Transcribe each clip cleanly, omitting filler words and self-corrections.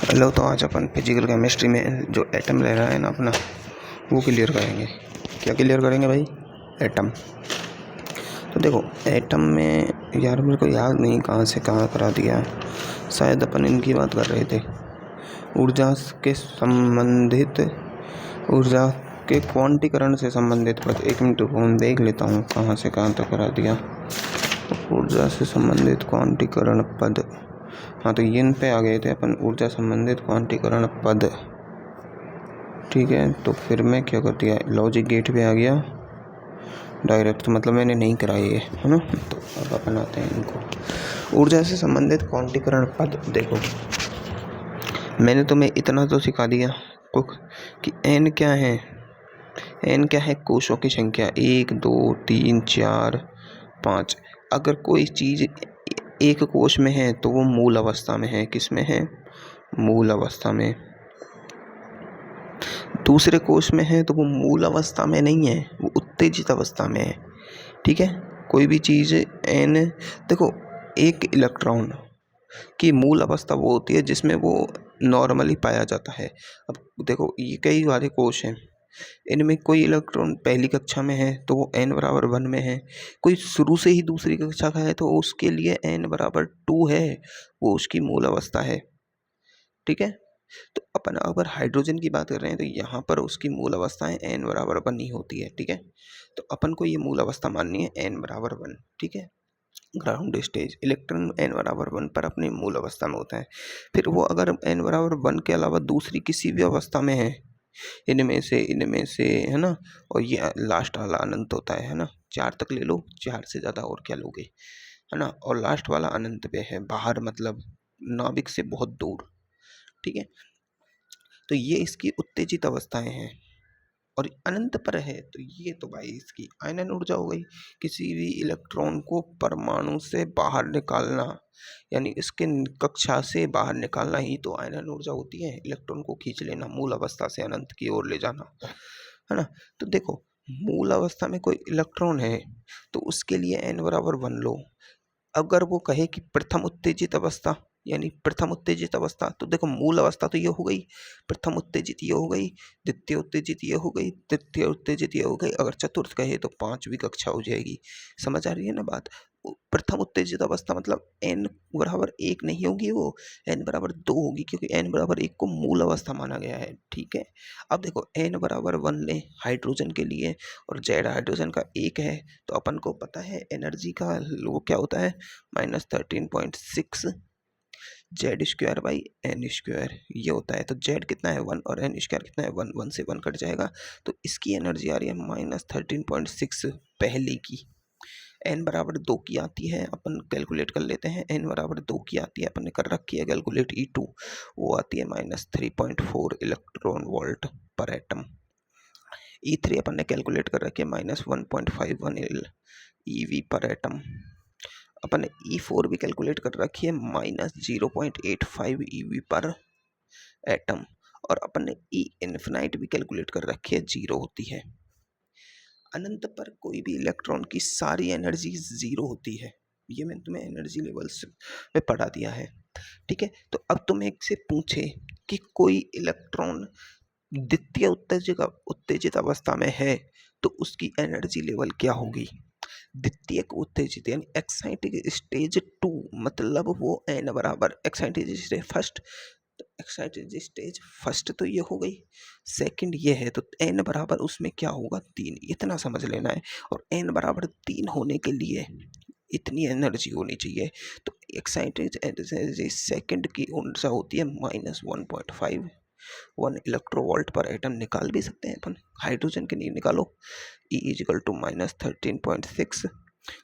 Hello, तो आज अपन physical chemistry में जो एटम रह रहा है ना अपना, वो क्लियर करेंगे। क्या क्लियर करेंगे भाई? एटम। तो देखो, एटम में यार मेरे को याद नहीं कहाँ से कहाँ करा दिया, शायद अपन इनकी बात कर रहे थे, ऊर्जा के संबंधित, ऊर्जा के क्वांटीकरण से संबंधित पद। एक मिनट फोन देख लेता हूँ कहाँ से कहाँ तक करा दिया। तो ऊर्जा से संबंधित क्वांटीकरण पद, हाँ तो इन पे आ गए थे अपन, ऊर्जा संबंधित क्वांटीकरण पद। ठीक है, तो फिर मैं क्या कर दिया, लॉजिक गेट पे आ गया डायरेक्ट, मतलब मैंने नहीं कराई है ना। तो अब अपन आते हैं इनको, ऊर्जा से संबंधित क्वांटीकरण पद। देखो, मैंने तुम्हें इतना तो सिखा दिया कि एन क्या है। एन क्या है? कोशों की संख्या, 1 2 3 4 5। अगर कोई चीज़ एक कोश में है तो वो मूल अवस्था में है। किस में है? मूल अवस्था में। दूसरे कोश में है तो वो मूल अवस्था में नहीं है, वो उत्तेजित अवस्था में है। ठीक है, कोई भी चीज़ एन, देखो एक इलेक्ट्रॉन की मूल अवस्था वो होती है जिसमें वो नॉर्मली पाया जाता है। अब देखो, ये कई सारे कोश हैं, इनमें कोई इलेक्ट्रॉन पहली कक्षा में है तो वो n=1 में है, कोई शुरू से ही दूसरी कक्षा का है तो उसके लिए n=2 है, वो उसकी मूल अवस्था है। ठीक है, तो अपन अगर हाइड्रोजन की बात कर रहे हैं तो यहाँ पर उसकी मूल अवस्थाएं n=1 ही होती है। ठीक है, तो अपन को ये मूल अवस्था माननी है n=1। ठीक है, ग्राउंड स्टेज इलेक्ट्रॉन n=1 पर अपनी मूल अवस्था में होता है। फिर वो अगर n=1 के अलावा दूसरी किसी भी अवस्था में है, इनमें से है ना, और ये लास्ट वाला अनंत होता है ना, 4 तक ले लो, 4 से ज़्यादा और क्या लोगे, है ना। और लास्ट वाला अनंत पे है, बाहर मतलब नाभिक से बहुत दूर। ठीक है, तो ये इसकी उत्तेजित अवस्थाएं हैं और अनंत पर है, तो ये तो भाई इसकी आयनन ऊर्जा हो गई। किसी भी इलेक्ट्रॉन को परमाणु से बाहर निकालना, यानी इसके कक्षा से बाहर निकालना ही तो आयनन ऊर्जा होती है। इलेक्ट्रॉन को खींच लेना, मूल अवस्था से अनंत की ओर ले जाना, है ना। तो देखो, मूल अवस्था में कोई इलेक्ट्रॉन है तो उसके लिए n=1 लो। अगर वो कहे कि प्रथम उत्तेजित अवस्था, यानी प्रथम उत्तेजित अवस्था, तो देखो मूल अवस्था तो ये हो गई, प्रथम उत्तेजित ये हो गई, द्वितीय उत्तेजित ये हो गई, तृतीय उत्तेजित ये हो गई। अगर चतुर्थ कहे तो 5वीं कक्षा हो जाएगी। समझ आ रही है ना बात? प्रथम उत्तेजित अवस्था मतलब n=1 नहीं होगी, वो n=2 होगी, क्योंकि n=1 को मूल अवस्था माना गया है। ठीक है, अब देखो n=1 लें हाइड्रोजन के लिए, और जेड हाइड्रोजन का 1 है, तो अपन को पता है एनर्जी का वो क्या होता है, -13.6 Z²/n², ये होता है। तो Z कितना है 1 और n² कितना है 1, 1 से 1 कट जाएगा, तो इसकी एनर्जी आ रही है -13.6 पहली की। n=2 की आती है, अपन कैलकुलेट कर लेते हैं। n=2 की आती है, अपन ने कर रखी है कैलकुलेट, E2 वो आती है -3.4 इलेक्ट्रॉन वोल्ट पर एटम। E3 अपन ने कैलकुलेट कर रखी है -1.51 EV पर एटम। अपन ने E4 भी कैलकुलेट कर रखी है -0.85 EV पर एटम। और अपन ने E∞ भी कैलकुलेट कर रखी है, 0 होती है। अनंत पर कोई भी इलेक्ट्रॉन की सारी एनर्जी 0 होती है, ये मैंने तुम्हें एनर्जी लेवल्स में पढ़ा दिया है। ठीक है, तो अब तुम एक से पूछे कि कोई इलेक्ट्रॉन द्वितीय उत्तेजित अवस्था में है तो उसकी एनर्जी लेवल क्या होगी। द्वितीय उत्तेजित यानी एक्साइटिक स्टेज 2, मतलब वो n= एक्साइटिक स्टेज फर्स्ट, तो एक्साइटिक स्टेज फर्स्ट तो ये हो गई, सेकंड ये है, तो n= उसमें क्या होगा 3, इतना समझ लेना है। और n=3 होने के लिए इतनी एनर्जी होनी चाहिए, तो एक्साइटिक सेकंड की ऊर्जा होती है -1.51 इलेक्ट्रोवोल्ट पर एटम। निकाल भी सकते हैं अपन, हाइड्रोजन के लिए निकालो, E=-13.6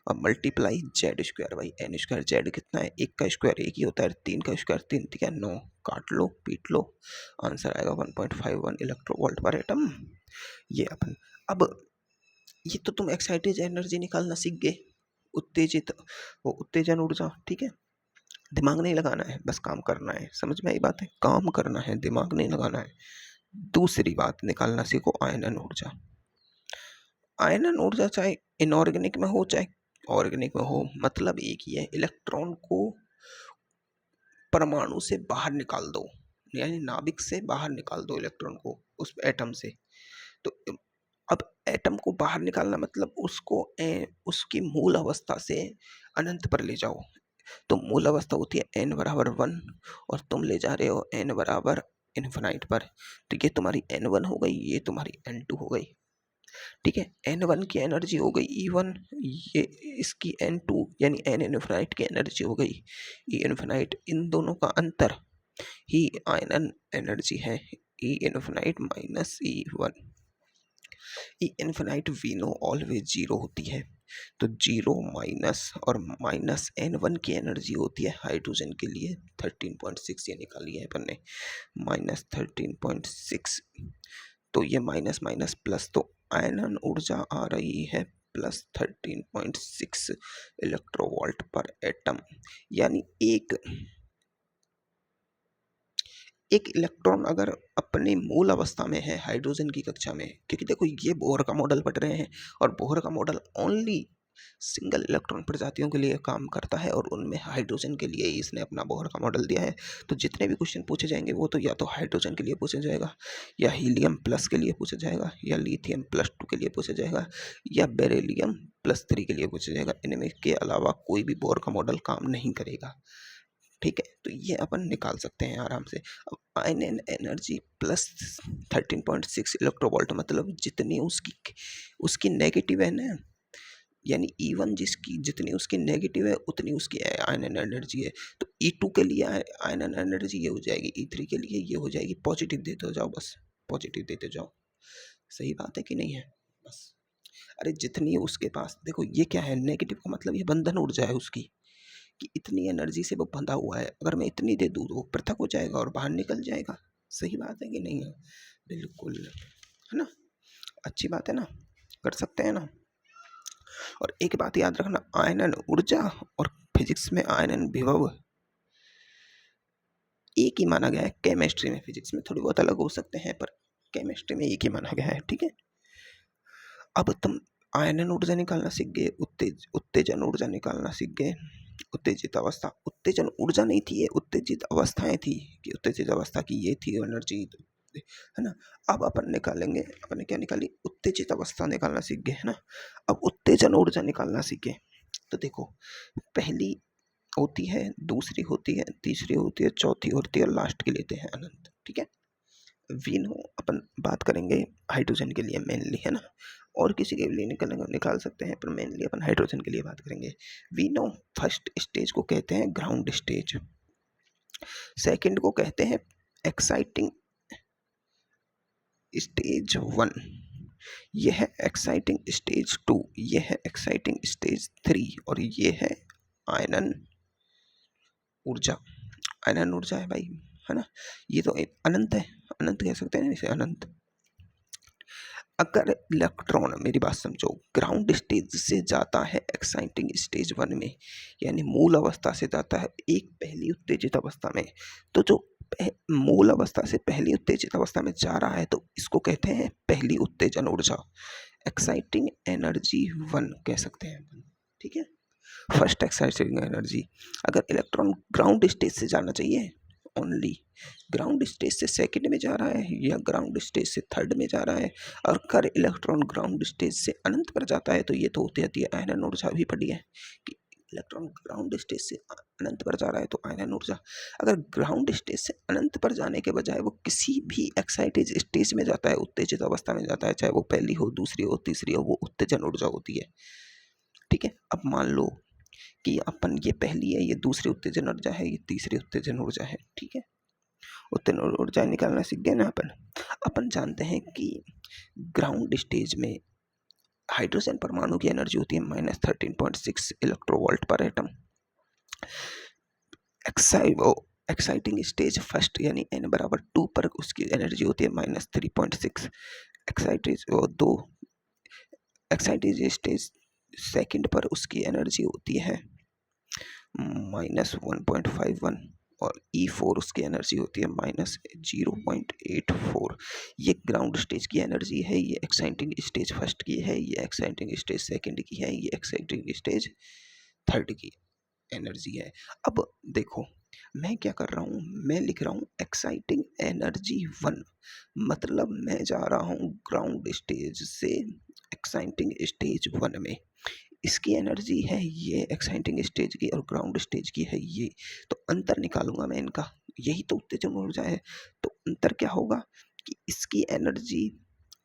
और मल्टीप्लाई Z²/n²। Z कितना है, 1 का स्क्वायर 1 ही होता है, 3 का स्क्वायर 3, ठीक है 9, काट लो पीट लो, आंसर आएगा 1.51 इलेक्ट्रोवोल्ट पर एटम। ये अपन, अब ये तो तुम एक्साइटेड एनर्जी निकालना सीख गए, उत्तेजित, वो उत्तेजन ऊर्जा। ठीक है, दिमाग नहीं लगाना है, बस काम करना है। समझ में आई बात है? काम करना है, दिमाग नहीं लगाना है। दूसरी बात निकालना सीखो, आयनन ऊर्जा। आयनन ऊर्जा चाहे इनऑर्गेनिक में हो चाहे ऑर्गेनिक में हो, मतलब एक ही है, इलेक्ट्रॉन को परमाणु से बाहर निकाल दो, यानी नाभिक से बाहर निकाल दो इलेक्ट्रॉन को उस एटम से। तो अब एटम को बाहर निकालना मतलब उसको उसकी मूल अवस्था से अनंत पर ले जाओ। तो मूल अवस्था होती है n बराबर 1 और तुम ले जा रहे हो n बराबर इन्फिनाइट पर। तो ये तुम्हारी n1 हो गई, ये तुम्हारी n2 हो गई। ठीक है, n1 की एनर्जी हो गई E1, ये इसकी n2 यानी n इन्फिनाइट की एनर्जी हो गई E इन्फिनाइट। इन दोनों का अंतर ही आयनन एनर्जी है, E infinite minus E1। E infinite we know always zero होती है। तो जीरो माइनस और माइनस n1 की एनर्जी होती है हाइड्रोजन के लिए 13.6, ये निकाली है अपन ने, माइनस 13.6। तो ये माइनस माइनस प्लस, तो आयनन ऊर्जा आ रही है प्लस 13.6 इलेक्ट्रोवोल्ट पर एटम। यानी एक इलेक्ट्रॉन अगर अपने मूल अवस्था में है हाइड्रोजन की कक्षा में, क्योंकि देखो ये बोहर का मॉडल पढ़ रहे हैं और बोहर का मॉडल ओनली सिंगल इलेक्ट्रॉन प्रजातियों के लिए काम करता है और उनमें हाइड्रोजन के लिए ही इसने अपना बोहर का मॉडल दिया है। तो जितने भी क्वेश्चन पूछे जाएंगे वो तो या तो हाइड्रोजन के लिए पूछा जाएगा, या हीलियम प्लस के लिए पूछा जाएगा, या लिथियम +2 के लिए पूछा जाएगा, या बेरिलियम +3 के लिए पूछा जाएगा। इनमें के अलावा कोई भी बोहर का मॉडल काम नहीं करेगा। ठीक है, तो ये अपन निकाल सकते हैं आराम से। अब आयनन एनर्जी प्लस 13.6 इलेक्ट्रोवोल्ट, मतलब जितनी उसकी नेगेटिव है ना, यानी E1 जिसकी जितनी उसकी नेगेटिव है उतनी उसकी आयनन एनर्जी है। तो E2 के लिए आयनन एनर्जी ये हो जाएगी, E3 के लिए ये हो जाएगी। पॉजिटिव देते जाओ, बस पॉजिटिव देते जाओ। सही बात है कि नहीं है? बस अरे जितनी उसके पास, देखो ये क्या है, नेगेटिव का मतलब ये बंधन ऊर्जा है उसकी, कि इतनी एनर्जी से वो बंधा हुआ है। अगर मैं इतनी दे दूँ तो वो पृथक हो जाएगा और बाहर निकल जाएगा। सही बात है कि नहीं है? बिल्कुल, है ना? अच्छी बात है ना, कर सकते हैं ना। और एक बात याद रखना, आयनन ऊर्जा और फिजिक्स में आयनन विभव एक ही माना गया है। केमिस्ट्री में, फिजिक्स में थोड़ी बहुत अलग हो सकते हैं, पर केमिस्ट्री में एक ही माना गया है। ठीक है, अब तुम आयनन ऊर्जा निकालना सीख गए, उत्तेजन ऊर्जा निकालना सीख गए। उत्तेजित अवस्था, उत्तेजन ऊर्जा नहीं थी, ये उत्तेजित अवस्थाएं थी, कि उत्तेजित अवस्था की ये थी एनर्जी, है ना। अब अपन निकालेंगे, अपन ने क्या निकाली, उत्तेजित अवस्था निकालना सीख गए, है ना। अब उत्तेजन ऊर्जा निकालना सीखे। तो देखो, पहली होती है, दूसरी होती है, तीसरी होती है, चौथी होती है और लास्ट की लेते हैं अनंत। ठीक है, वी नो अपन बात करेंगे हाइड्रोजन के लिए मेनली, है ना, और किसी के लिए निकाल सकते हैं, पर मेनली अपन हाइड्रोजन के लिए बात करेंगे। वी नो फर्स्ट स्टेज को कहते हैं ग्राउंड स्टेज, सेकंड को कहते हैं एक्साइटिंग स्टेज 1, ये है एक्साइटिंग स्टेज 2, ये है एक्साइटिंग स्टेज 3, और ये है आयनन ऊर्जा। आयनन ऊर्जा है भाई, है ना। ये तो अनंत है, अनंत कह सकते हैं इसे, अनंत। अगर इलेक्ट्रॉन, मेरी बात समझो, ग्राउंड स्टेज से जाता है एक्साइटिंग स्टेज 1 में, यानी मूल अवस्था से जाता है एक पहली उत्तेजित अवस्था में, तो जो मूल अवस्था से पहली उत्तेजित अवस्था में जा रहा है तो इसको कहते हैं पहली उत्तेजन ऊर्जा, एक्साइटिंग एनर्जी 1 कह सकते हैं। ठीक है, फर्स्ट एक्साइटिंग एनर्जी। अगर इलेक्ट्रॉन ग्राउंड स्टेज से जाना चाहिए, ओनली ग्राउंड स्टेज से सेकंड में जा रहा है या ग्राउंड स्टेज से थर्ड में जा रहा है, और अगर इलेक्ट्रॉन ग्राउंड स्टेज से अनंत पर जाता है, तो ये तो होती है आयनन ऊर्जा भी पड़ी है कि इलेक्ट्रॉन ग्राउंड स्टेज से अनंत पर जा रहा है तो आयनन ऊर्जा। अगर ग्राउंड स्टेज से अनंत पर जाने के बजाय वो किसी भी एक्साइटेड स्टेज में जाता है, उत्तेजित अवस्था में जाता है, चाहे वो पहली हो, दूसरी हो, तीसरी हो, वो उत्तेजन ऊर्जा होती है। ठीक है, अब मान लो कि अपन ये पहली है, ये दूसरी उत्तेजन ऊर्जा है, ये तीसरी उत्तेजन ऊर्जा है। ठीक है, उत्तेजन ऊर्जा निकालना सीख गए ना अपन। अपन जानते हैं कि ग्राउंड स्टेज में हाइड्रोजन परमाणु की एनर्जी होती है -13.6 इलेक्ट्रोवोल्ट पर एटम। एक्साइटिंग स्टेज फर्स्ट यानी n बराबर 2 पर उसकी एनर्जी होती है -3.6। एक्साइटिंग स्टेज सेकंड पर उसकी एनर्जी होती है -1.51। और E4 उसकी एनर्जी होती है -0.84। ये ग्राउंड स्टेज की एनर्जी है, ये एक्साइटिंग स्टेज फर्स्ट की है, ये एक्साइटिंग स्टेज सेकंड की है, ये एक्साइटिंग स्टेज थर्ड की एनर्जी है। अब देखो मैं क्या कर रहा हूँ, मैं लिख रहा हूँ एक्साइटिंग एनर्जी 1, मतलब मैं जा रहा हूँ ग्राउंड स्टेज से एक्साइटिंग स्टेज 1 में। इसकी एनर्जी है ये एक्साइटिंग स्टेज की और ग्राउंड स्टेज की है ये, तो अंतर निकालूंगा मैं इनका, यही तो उत्तेजन ऊर्जा है। तो अंतर क्या होगा कि इसकी एनर्जी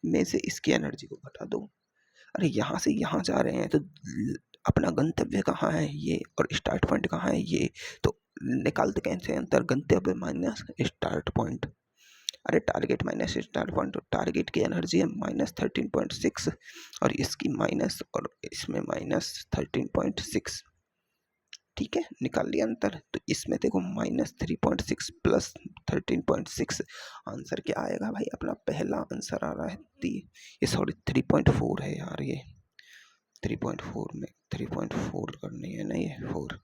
में से इसकी एनर्जी को घटा दो। अरे यहाँ से यहाँ जा रहे हैं तो अपना गंतव्य कहाँ है ये और स्टार्ट पॉइंट कहाँ है ये, तो निकालते कैसे अंतर, गंतव्य माइनस स्टार्ट पॉइंट। अरे target minus start point, target की एनर्जी है -13.6 और इसकी माइनस और इसमें -13.6। ठीक है, निकाल लिया अंतर। तो इसमें देखो -3.6 प्लस 13.6, आंसर क्या आएगा भाई, अपना पहला आंसर आ रहा है ये सॉरी 3.4 है यार, ये 3.4 में 3.4 करनी है ना, ये 4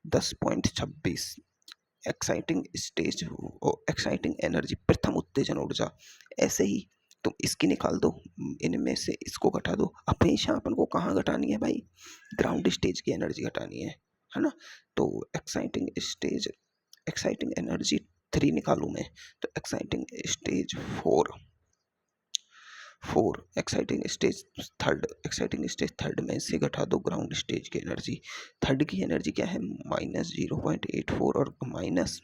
10.26 एक्साइटिंग स्टेज एक्साइटिंग एनर्जी प्रथम उत्तेजन ऊर्जा। ऐसे ही तुम इसकी निकाल दो, इनमें से इसको घटा दो। हमेशा अपन को कहाँ घटानी है भाई, ग्राउंड स्टेज की एनर्जी घटानी है ना। तो एक्साइटिंग एनर्जी 3 निकालूं मैं, तो एक्साइटिंग स्टेज थर्ड में से घटा दो ग्राउंड स्टेज की एनर्जी। थर्ड की एनर्जी क्या है -0.84 और माइनस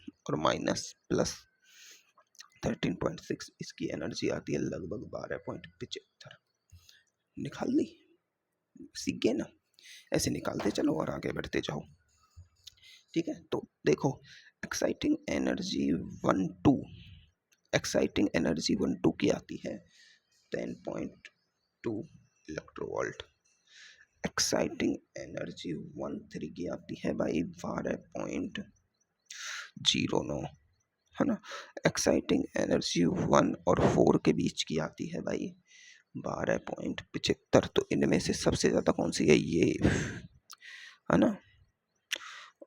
प्लस 13.6, इसकी एनर्जी आती है लगभग 12.75। निकाल ली, सीख गए ना, ऐसे निकालते चलो और आगे बढ़ते जाओ। ठीक है, तो देखो एक्साइटिंग एनर्जी 1 2 की आती है 10.2 इलेक्ट्रोवोल्ट। एक्साइटिंग एनर्जी 1 3 की आती है भाई 12.09, है ना। एक्साइटिंग एनर्जी 1 और 4 के बीच की आती है भाई 12.75। तो इनमें से सबसे ज़्यादा कौन सी है, ये है ना,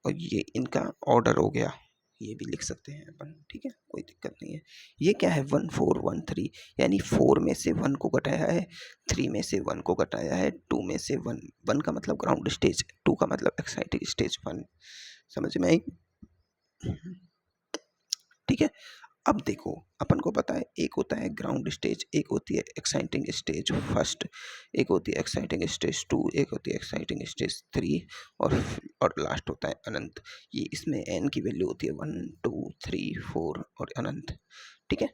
और ये इनका ऑर्डर हो गया, ये भी लिख सकते हैं अपन, ठीक है, कोई दिक्कत नहीं है। ये क्या है 1 4 1 3, यानी 4 में से 1 को घटाया है, 3 में से 1 को घटाया है, 2 में से 1 का मतलब ग्राउंड स्टेज, 2 का मतलब एक्साइटिंग स्टेज 1। समझ में आई? ठीक है, अब देखो अपन को पता है एक होता है ग्राउंड स्टेज, एक होती है एक्साइटिंग स्टेज फर्स्ट, एक होती है एक्साइटिंग स्टेज 2, एक होती है एक्साइटिंग स्टेज 3 और लास्ट होता है अनंत। ये इसमें एन की वैल्यू होती है 1 2 3 4 और अनंत। ठीक है,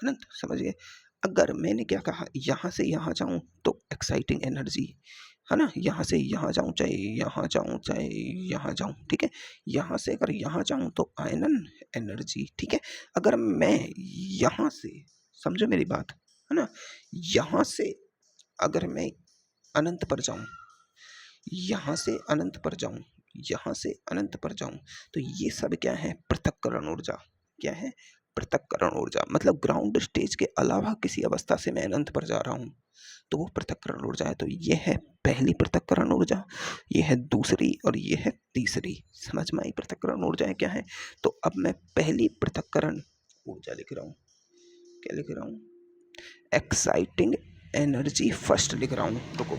अनंत, समझ गए। अगर मैंने क्या कहा, यहाँ से यहाँ जाऊँ तो एक्साइटिंग एनर्जी, है ना, यहाँ से यहाँ जाऊँ चाहे यहाँ जाऊँ चाहे यहाँ जाऊँ, ठीक है, यहाँ से अगर यहाँ जाऊँ तो आयनन एनर्जी। ठीक है, अगर मैं यहाँ से, समझो मेरी बात, है ना, यहाँ से अगर मैं अनंत पर जाऊँ, यहाँ से अनंत पर जाऊँ, यहाँ से अनंत पर जाऊँ, तो ये सब क्या है, पृथक्करण ऊर्जा। क्या है, पृथक्करण ऊर्जा, मतलब ग्राउंड स्टेज के अलावा किसी अवस्था से मैं अनंत पर जा रहा हूँ तो वो पृथक्करण ऊर्जा है। तो ये है पहली पृथक्करण ऊर्जा, ये है दूसरी और ये है तीसरी। समझ में आई पृथक्करण ऊर्जाएं क्या है। तो अब मैं पहली पृथक्करण ऊर्जा लिख रहा हूँ, क्या लिख रहा हूँ, एक्साइटिंग एनर्जी फर्स्ट लिख रहा हूँ। रुको,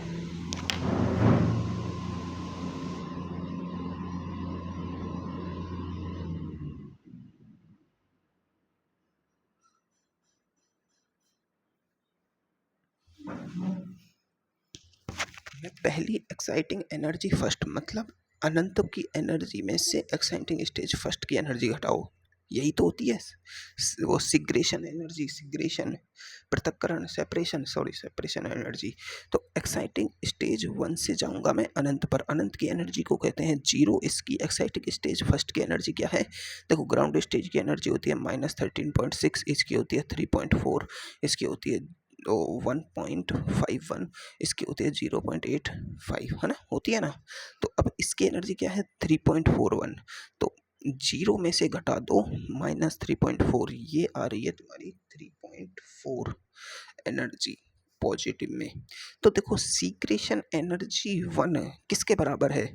मैं पहली एक्साइटिंग एनर्जी फर्स्ट, मतलब अनंत की एनर्जी में से एक्साइटिंग स्टेज फर्स्ट की एनर्जी घटाओ, यही तो होती है वो सिग्रेशन एनर्जी, सिग्रेशन, पृथक्करण, सेपरेशन एनर्जी। तो एक्साइटिंग स्टेज 1 से जाऊंगा मैं अनंत पर, अनंत की एनर्जी को कहते हैं 0। इसकी एक्साइटिंग स्टेज फर्स्ट की एनर्जी क्या है, देखो ग्राउंड स्टेज की एनर्जी होती है -13.6, इसकी होती है 3.4, इसकी होती है 1.51, इसकी होती है 0.85, है ना, होती है ना। तो अब इसकी एनर्जी क्या है 3.41, तो 0 में से घटा दो -3.4, ये आ रही है तुम्हारी 3.4 एनर्जी पॉजिटिव में। तो देखो सीक्रेशन एनर्जी 1 किसके बराबर है,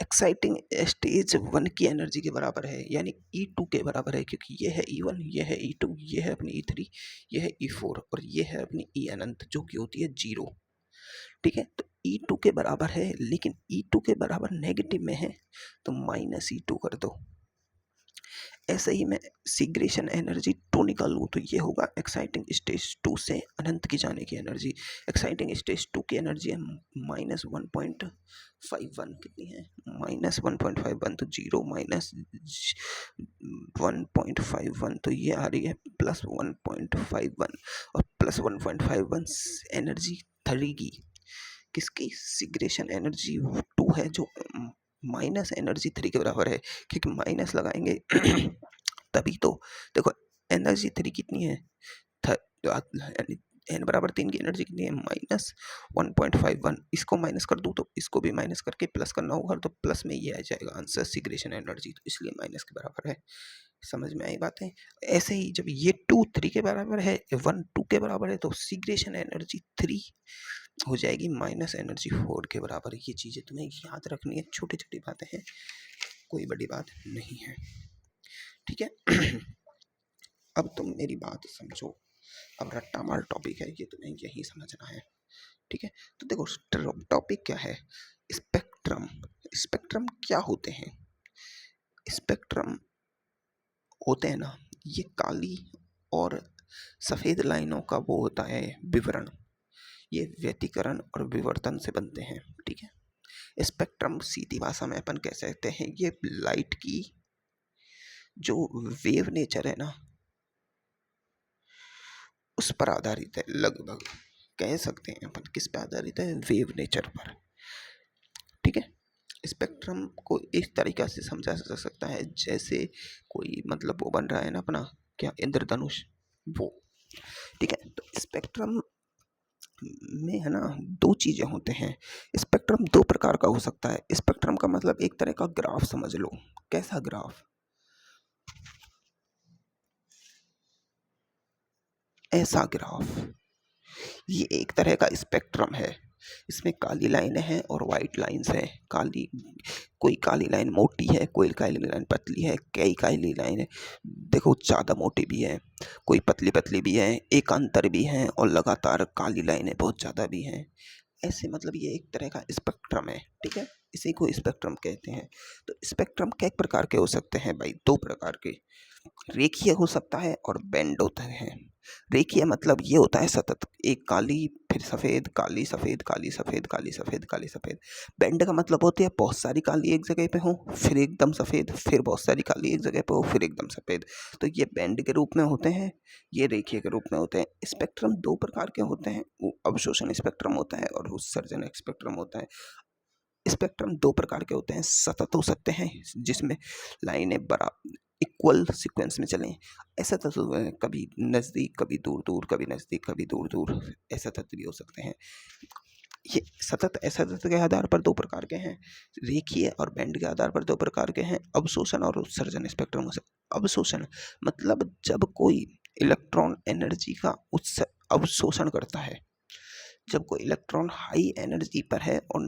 एक्साइटिंग स्टेज 1 की एनर्जी के बराबर है, यानी E2 के बराबर है, क्योंकि ये है E1, ये है E2, ये है अपनी E3, ये है E4 और ये है अपनी E अनंत जो कि होती है 0। ठीक है, तो E2 के बराबर है, लेकिन E2 के बराबर नेगेटिव में है तो -E2 कर दो। ऐसे ही मैं सिग्रेशन एनर्जी 2 निकालूँ तो ये होगा एक्साइटिंग स्टेज 2 से अनंत की जाने की एनर्जी। एक्साइटिंग स्टेज 2 की एनर्जी है -1.51, कितनी है -1.51, तो 0 -1.51, तो ये आ रही है +1.51 और +1.51 एनर्जी 3 की, किसकी सिग्रेशन एनर्जी 2 है जो माइनस एनर्जी 3 के बराबर है, क्योंकि माइनस लगाएंगे तभी तो। देखो एनर्जी 3 कितनी है, यानी n बराबर 3 की एनर्जी कितनी है -1.51, इसको माइनस कर दूँ तो इसको भी माइनस करके प्लस करना होगा, तो प्लस में ये आ जाएगा आंसर सिग्रेशन एनर्जी, तो इसलिए माइनस के बराबर है। समझ में आई बातें। ऐसे ही जब ये 2 3 के बराबर है, 1 2 के बराबर है, तो सिग्रेशन एनर्जी 3 हो जाएगी माइनस एनर्जी 4 के बराबर। ये चीज़ें तुम्हें याद रखनी है, छोटी छोटी बातें हैं, कोई बड़ी बात नहीं है। ठीक है अब तुम मेरी बात समझो, अब रट्टा मार टॉपिक है ये, तुम्हें यही समझना है। ठीक है, तो देखो टॉपिक क्या है, स्पेक्ट्रम। स्पेक्ट्रम क्या होते हैं, स्पेक्ट्रम होते हैं ना, ये काली और सफ़ेद लाइनों का वो होता है विवरण, ये व्यतिकरण और विवर्तन से बनते हैं। ठीक है, स्पेक्ट्रम सीधी भाषा में अपन कह सकते हैं ये लाइट की जो वेव नेचर है ना उस पर आधारित है, लगभग कह सकते हैं अपन किस पे आधारित है, वेव नेचर पर। ठीक है, स्पेक्ट्रम को इस तरीक़ा से समझा जा सकता है जैसे कोई मतलब वो बन रहा है ना अपना क्या इंद्रधनुष, वो। ठीक है, तो स्पेक्ट्रम में है ना 2 चीज़ें होते हैं। स्पेक्ट्रम 2 प्रकार का हो सकता है। स्पेक्ट्रम का मतलब एक तरह का ग्राफ समझ लो। कैसा ग्राफ, ऐसा ग्राफ, ये एक तरह का स्पेक्ट्रम है। इसमें काली लाइनें हैं और वाइट लाइन्स हैं। कोई काली लाइन मोटी है, कोई काली लाइन पतली है, कई काली लाइन देखो ज़्यादा मोटी भी है, कोई पतली पतली भी है, एकांतर भी हैं और लगातार काली लाइनें बहुत ज़्यादा भी हैं। ऐसे मतलब ये एक तरह का स्पेक्ट्रम है। ठीक है, इसी को स्पेक्ट्रम कहते हैं। तो स्पेक्ट्रम कई प्रकार के हो सकते हैं भाई, 2 प्रकार के, रेखीय हो सकता है और बैंड होता है। रेखीय मतलब ये होता है सतत, एक काली फिर सफ़ेद, काली सफ़ेद, काली सफ़ेद, काली सफ़ेद, काली सफ़ेद। बैंड का मतलब होती है बहुत सारी काली एक जगह पे हो, फिर एकदम सफ़ेद, फिर बहुत सारी काली एक जगह पे हो, फिर एकदम सफ़ेद। तो ये बैंड के रूप में होते हैं, ये रेखीय के रूप में होते हैं। स्पेक्ट्रम 2 प्रकार के होते हैं, वो अवशोषण स्पेक्ट्रम होता है और उत्सर्जन स्पेक्ट्रम होता है। स्पेक्ट्रम 2 प्रकार के होते हैं, सतत हो सकते हैं जिसमें लाइनें बराबर इक्वल सीक्वेंस में चलें, ऐसा तत्व कभी नज़दीक कभी दूर दूर, कभी नज़दीक कभी दूर दूर, ऐसा तत्व भी हो सकते हैं। ये सतत असतत के आधार पर 2 प्रकार के हैं, रेखीय और बैंड के आधार पर 2 प्रकार के हैं। अवशोषण और उत्सर्जन स्पेक्ट्रम हो सकते। अवशोषण मतलब जब कोई इलेक्ट्रॉन एनर्जी का अवशोषण करता है, जब कोई इलेक्ट्रॉन हाई एनर्जी पर है और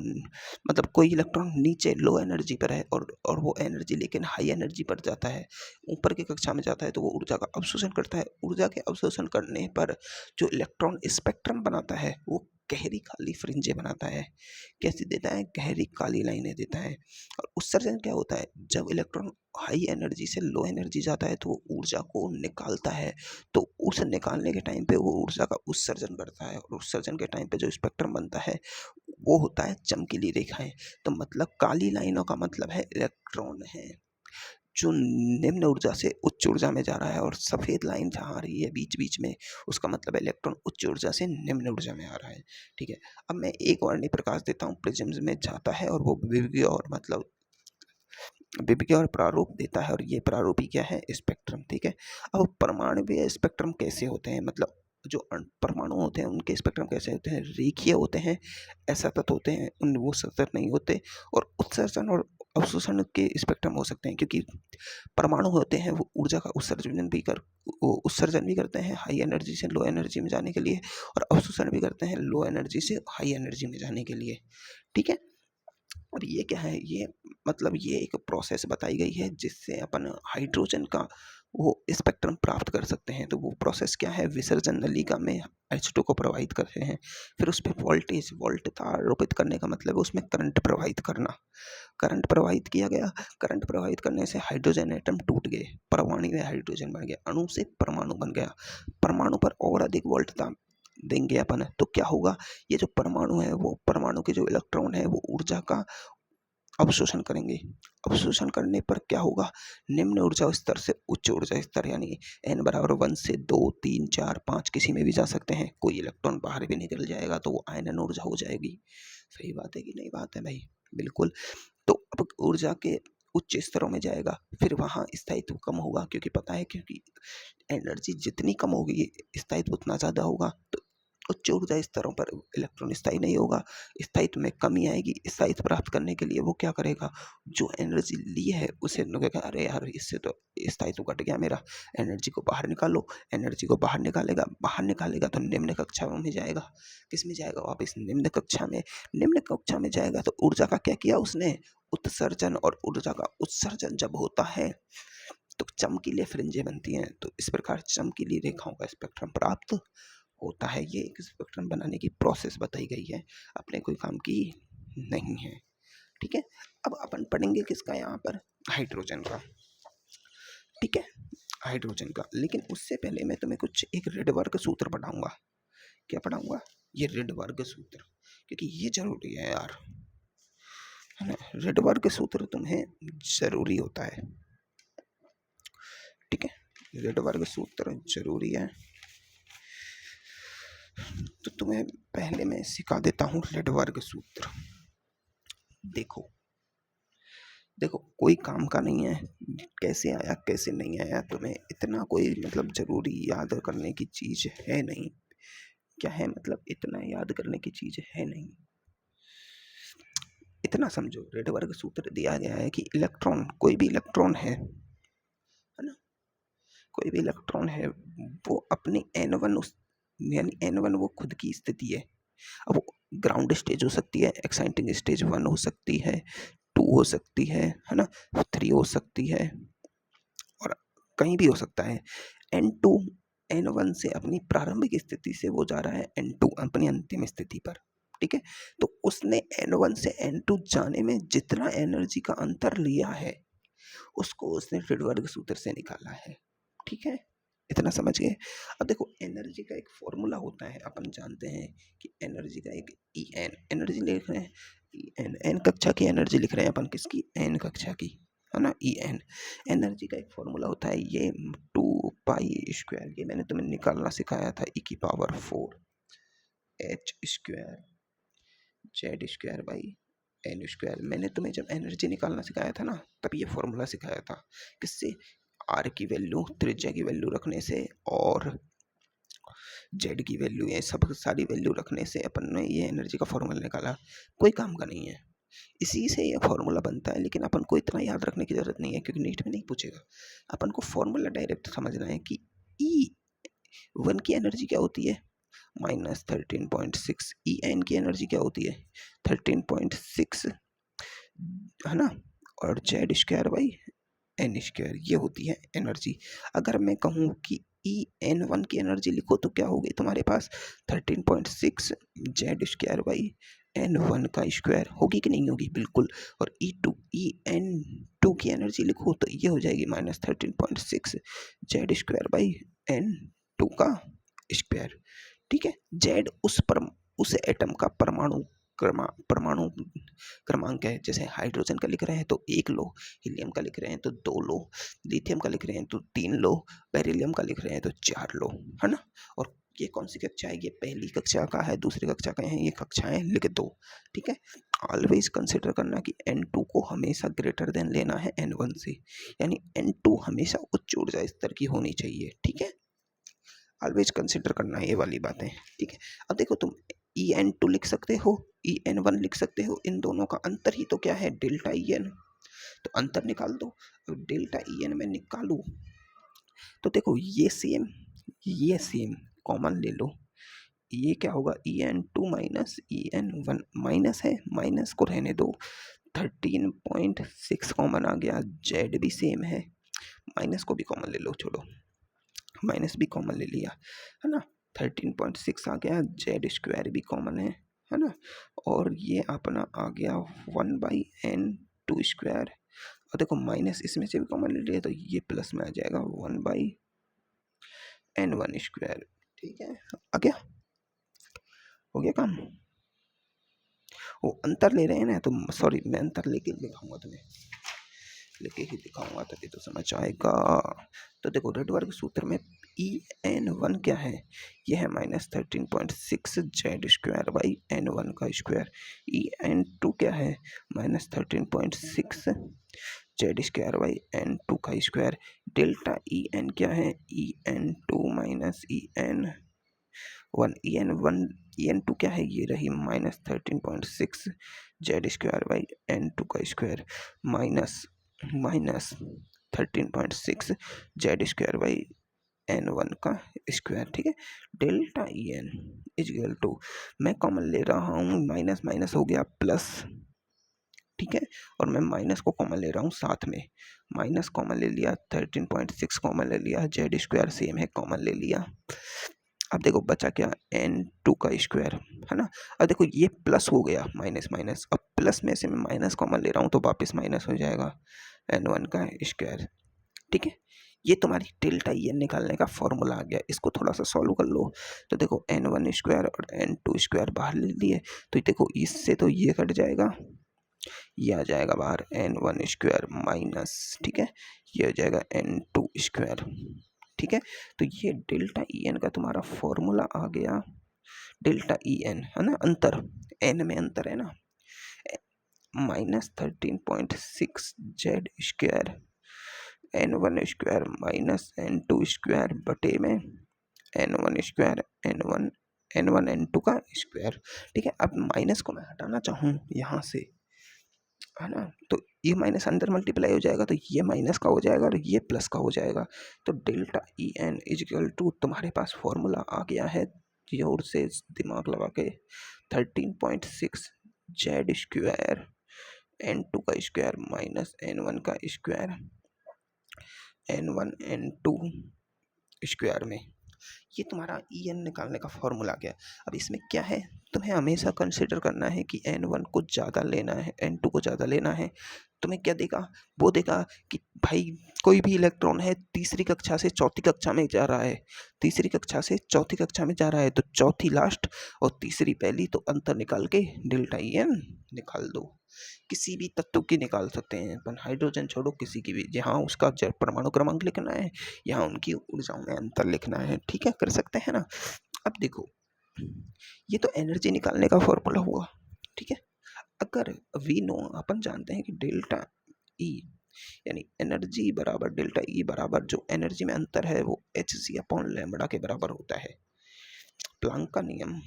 मतलब कोई इलेक्ट्रॉन नीचे लो एनर्जी पर है और वो एनर्जी लेकिन हाई एनर्जी पर जाता है, ऊपर की कक्षा में जाता है, तो वो ऊर्जा का अवशोषण करता है। ऊर्जा के अवशोषण करने पर जो इलेक्ट्रॉन स्पेक्ट्रम बनाता है वो गहरी काली फ्रिंजें बनाता है। कैसी देता है, गहरी काली लाइनें देता है। और उत्सर्जन क्या होता है, जब इलेक्ट्रॉन हाई एनर्जी से लो एनर्जी जाता है तो वो ऊर्जा को निकालता है, तो उस निकालने के टाइम पे वो ऊर्जा का उत्सर्जन करता है, और उत्सर्जन के टाइम पे जो स्पेक्ट्रम बनता है वो होता है चमकीली रेखाएं। तो मतलब काली लाइनों का मतलब है इलेक्ट्रॉन है जो निम्न ऊर्जा से उच्च ऊर्जा में जा रहा है, और सफ़ेद लाइन जहाँ आ रही है बीच बीच में उसका मतलब है इलेक्ट्रॉन उच्च ऊर्जा से निम्न ऊर्जा में आ रहा है। ठीक है, अब मैं एक वर्णीय प्रकाश देता हूँ, प्रिज्म में जाता है और वो विविक्य और मतलब विविक्य और प्रारूप देता है, और ये प्रारूपी क्या है, स्पेक्ट्रम। ठीक है, अब परमाणुवीय स्पेक्ट्रम कैसे होते हैं, मतलब जो परमाणु होते हैं उनके स्पेक्ट्रम कैसे होते हैं, रेखीय होते हैं, असतत होते हैं, उन वो सतत नहीं होते। और उत्सर्जन और अवशोषण के स्पेक्ट्रम हो सकते हैं, क्योंकि परमाणु होते हैं वो ऊर्जा का उत्सर्जन भी करते हैं हाई एनर्जी से लो एनर्जी में जाने के लिए, और अवशोषण भी करते हैं लो एनर्जी से हाई एनर्जी में जाने के लिए। ठीक है, और ये क्या है, ये मतलब ये एक प्रोसेस बताई गई है जिससे अपन हाइड्रोजन का वो स्पेक्ट्रम प्राप्त कर सकते हैं। तो वो प्रोसेस क्या है, विसर्जन नलिका में H2 को प्रवाहित करते हैं, फिर उस पर वोल्टता आरोपित करने का मतलब है उसमें करंट प्रवाहित करना। करंट प्रवाहित किया गया, करंट प्रवाहित करने से हाइड्रोजन एटम टूट गए, परमाणु में हाइड्रोजन बन गया, अणु से परमाणु बन गया, परमाणु पर और अधिक वोल्टता देंगे अपन तो क्या होगा, ये जो परमाणु है वो परमाणु के जो इलेक्ट्रॉन है वो ऊर्जा का अवशोषण करेंगे। अवशोषण करने पर क्या होगा, निम्न ऊर्जा स्तर से उच्च ऊर्जा स्तर यानी n बराबर 1 से 2 3 4 5 किसी में भी जा सकते हैं, कोई इलेक्ट्रॉन बाहर भी निकल जाएगा तो वो आयनन ऊर्जा हो जाएगी। सही बात है कि नहीं बात है भाई, बिल्कुल। तो अब ऊर्जा के उच्च स्तरों में जाएगा, फिर वहाँ स्थायित्व कम होगा, क्योंकि पता है क्योंकि एनर्जी जितनी कम होगी स्थायित्व उतना ज़्यादा होगा। तो उच्च ऊर्जा स्तरों पर इलेक्ट्रॉन स्थायी नहीं होगा, स्थायित्व में कमी आएगी। स्थायित्व प्राप्त करने के लिए वो क्या करेगा, जो एनर्जी ली है उसे कहेगा अरे यार इससे तो स्थायित्व घट गया मेरा, एनर्जी को बाहर निकालो। एनर्जी को बाहर निकालेगा, बाहर निकालेगा तो निम्न कक्षा में जाएगा। किस में जाएगा, वापस निम्न कक्षा में। निम्न कक्षा में जाएगा तो ऊर्जा का क्या किया उसने, उत्सर्जन। और ऊर्जा का उत्सर्जन जब होता है तो चमकीले फ्रिंजें बनती हैं। तो इस प्रकार चमकीली रेखाओं का स्पेक्ट्रम प्राप्त होता है। ये एक स्पेक्ट्रम बनाने की प्रोसेस बताई गई है, अपने कोई काम की नहीं है। ठीक है, अब अपन पढ़ेंगे किसका यहाँ पर, हाइड्रोजन का। ठीक है, हाइड्रोजन का। लेकिन उससे पहले मैं तुम्हें कुछ एक रिडबर्ग सूत्र पढ़ाऊंगा। क्या पढ़ाऊंगा, ये रिडबर्ग सूत्र, क्योंकि ये जरूरी है यार, है ना। रिडबर्ग सूत्र तुम्हें जरूरी होता है। ठीक है, रिडबर्ग सूत्र जरूरी है। तो तुम्हें पहले मैं सिखा देता हूँ रिडबर्ग सूत्र। देखो देखो कोई काम का नहीं है, कैसे आया कैसे नहीं आया तुम्हें इतना कोई मतलब जरूरी याद करने की चीज है नहीं। क्या है मतलब, इतना याद करने की चीज है नहीं। इतना समझो, रिडबर्ग सूत्र दिया गया है कि इलेक्ट्रॉन, कोई भी इलेक्ट्रॉन है ना, कोई भी इलेक्ट्रॉन है वो अपनी n1 यानी n1 वो खुद की स्थिति है। अब वो ग्राउंड स्टेज हो सकती है, एक्साइटिंग स्टेज 1 हो सकती है, 2 हो सकती है ना, 3 हो सकती है, और कहीं भी हो सकता है। n2 n1 से अपनी प्रारंभिक स्थिति से वो जा रहा है n2 अपनी अंतिम स्थिति पर। ठीक है, तो उसने n1 से n2 जाने में जितना एनर्जी का अंतर लिया है उसको उसने रिडबर्ग सूत्र से निकाला है। ठीक है, इतना समझ गए। अब देखो एनर्जी का एक फॉर्मूला होता है, अपन जानते हैं कि एनर्जी का एक En एनर्जी लिख रहे हैं, एन कक्षा की एनर्जी लिख रहे हैं अपन, किसकी, एन कक्षा की, है ना। En एनर्जी का एक फॉर्मूला होता है ये 2π², ये मैंने तुम्हें निकालना सिखाया था, e⁴ h²z²n²। मैंने तुम्हें जब एनर्जी निकालना सिखाया था ना, तब ये फॉर्मूला सिखाया था। किससे, आर की वैल्यू, त्रिज्या की वैल्यू रखने से और जेड की वैल्यू, ये सब सारी वैल्यू रखने से अपन ने ये एनर्जी का फॉर्मूला निकाला। कोई काम का नहीं है, इसी से ये फॉर्मूला बनता है। लेकिन अपन को इतना याद रखने की जरूरत नहीं है, क्योंकि नीट में नहीं पूछेगा। अपन को फॉर्मूला डायरेक्ट समझना है कि E1 की एनर्जी क्या होती है, -13.6। En की एनर्जी क्या होती है, 13.6, है ना। और Z²/n², ये होती है एनर्जी। अगर मैं कहूँ कि En1 की एनर्जी लिखो तो क्या होगी तुम्हारे पास, 13.6 Z²/n1 का स्क्वायर, होगी कि नहीं होगी, बिल्कुल। और En2 की एनर्जी लिखो तो ये हो जाएगी -13.6 Z²/n2 का स्क्वायर। ठीक है, Z उस एटम का परमाणु क्रमांक है। जैसे हाइड्रोजन का लिख रहे हैं तो 1 लो, हीलियम का लिख रहे हैं तो 2 लो, लिथियम का लिख रहे हैं तो 3 लो, बेरिलियम का लिख रहे हैं तो 4 लो, है ना। और ये कौन सी कक्षा है, ये पहली कक्षा का है, दूसरी कक्षा का है, ये कक्षाएं लिख दो। ठीक है, ऑलवेज कंसिडर करना कि n2 को हमेशा ग्रेटर देन लेना है n1 से, यानी n2 हमेशा उच्च ऊर्जा स्तर की होनी चाहिए। ठीक है, ऑलवेज कंसिडर करना है ये वाली बातें। ठीक है, अब देखो तुम En2 लिख सकते हो, En1 लिख सकते हो, इन दोनों का अंतर ही तो क्या है, डेल्टा En। तो अंतर निकाल दो। अब डेल्टा En में निकालू तो देखो ये सेम कॉमन ले लो, ये क्या होगा En2 - En1, माइनस है, माइनस को रहने दो, 13.6 कॉमन आ गया, जेड भी सेम है, माइनस को भी कॉमन ले लो, छोड़ो माइनस भी कॉमन ले लिया, है ना। 13.6 आ गया, जेड स्क्वायर भी कॉमन है ना। और ये अपना आ गया 1/n² और देखो माइनस इसमें से भी कॉमन ले लिया तो ये प्लस में आ जाएगा 1/n1²। ठीक है, आ गया, हो गया काम। वो अंतर ले रहे हैं ना, तो सॉरी मैं अंतर लेके दिखाऊंगा तुम्हें, लेके ही दिखाऊंगा तभी तो समझ आएगा। तो देखो रेडवर्ग सूत्र में en1 क्या है, ये है -13.6 z²/n1²। en2 क्या है, -13.6 z²/n2²। डेल्टा en क्या है, en2 en1 en2 क्या है, ये रही -13.6 z²/n2² माइनस 13.6 z²/n1²। ठीक है, डेल्टा en इजल टू, मैं कॉमन ले रहा हूँ, माइनस माइनस हो गया प्लस, ठीक है, और मैं माइनस को कॉमन ले रहा हूँ साथ में, माइनस कॉमन ले लिया, 13.6 कॉमन ले लिया, z² सेम है कॉमन ले लिया। अब देखो बचा क्या, n2² है ना। अब देखो ये प्लस हो गया, माइनस माइनस, अब प्लस में से मैं माइनस कॉमन ले रहा हूँ तो वापस माइनस हो जाएगा n1²। ठीक है, ये तुम्हारी डेल्टा en निकालने का फॉर्मूला आ गया। इसको थोड़ा सा सॉल्व कर लो तो देखो n1² और n2² बाहर ले लिए, तो देखो इससे तो ये कट जाएगा, ये आ जाएगा बाहर n1² माइनस, ठीक है, ये आ जाएगा n2²। ठीक है, तो ये डेल्टा en का तुम्हारा फॉर्मूला आ गया, डेल्टा en है ना, अंतर n में अंतर है ना, -13.6 z² n1² माइनस n2² बटे में n1² n1 n2²। ठीक है, अब माइनस को मैं हटाना चाहूँ यहाँ से, है ना, तो ये माइनस अंदर मल्टीप्लाई हो जाएगा तो ये माइनस का हो जाएगा और ये प्लस का हो जाएगा। तो डेल्टा en इजिकल टू तुम्हारे पास फॉर्मूला आ गया है, जोर से दिमाग लगा के, 13.6 z² n2² minus n1² n1 n2² में, ये तुम्हारा en निकालने का फॉर्मूला गया। अब इसमें क्या है, तुम्हें हमेशा कंसिडर करना है कि n1 को ज़्यादा लेना है, n2 को ज़्यादा लेना है। तुम्हें क्या देगा, वो देगा कि भाई कोई भी इलेक्ट्रॉन है, तीसरी कक्षा से चौथी कक्षा में जा रहा है, तीसरी कक्षा से चौथी कक्षा में जा रहा है, तो चौथी लास्ट और तीसरी पहली, तो अंतर निकाल के डेल्टा en निकाल दो। किसी भी तत्व की निकाल सकते हैं अपन, हाइड्रोजन छोड़ो, किसी की भी, जहाँ उसका परमाणु क्रमांक लिखना है, यहाँ उनकी ऊर्जाओं में अंतर लिखना है। ठीक है, कर सकते हैं ना। अब देखो ये तो एनर्जी निकालने का फॉर्मूला हुआ, ठीक है। अगर वी नो, अपन जानते हैं कि डेल्टा ई यानी एनर्जी बराबर डेल्टा ई बराबर, जो एनर्जी में अंतर है वो hc/λ के बराबर होता है। प्लांक का नियम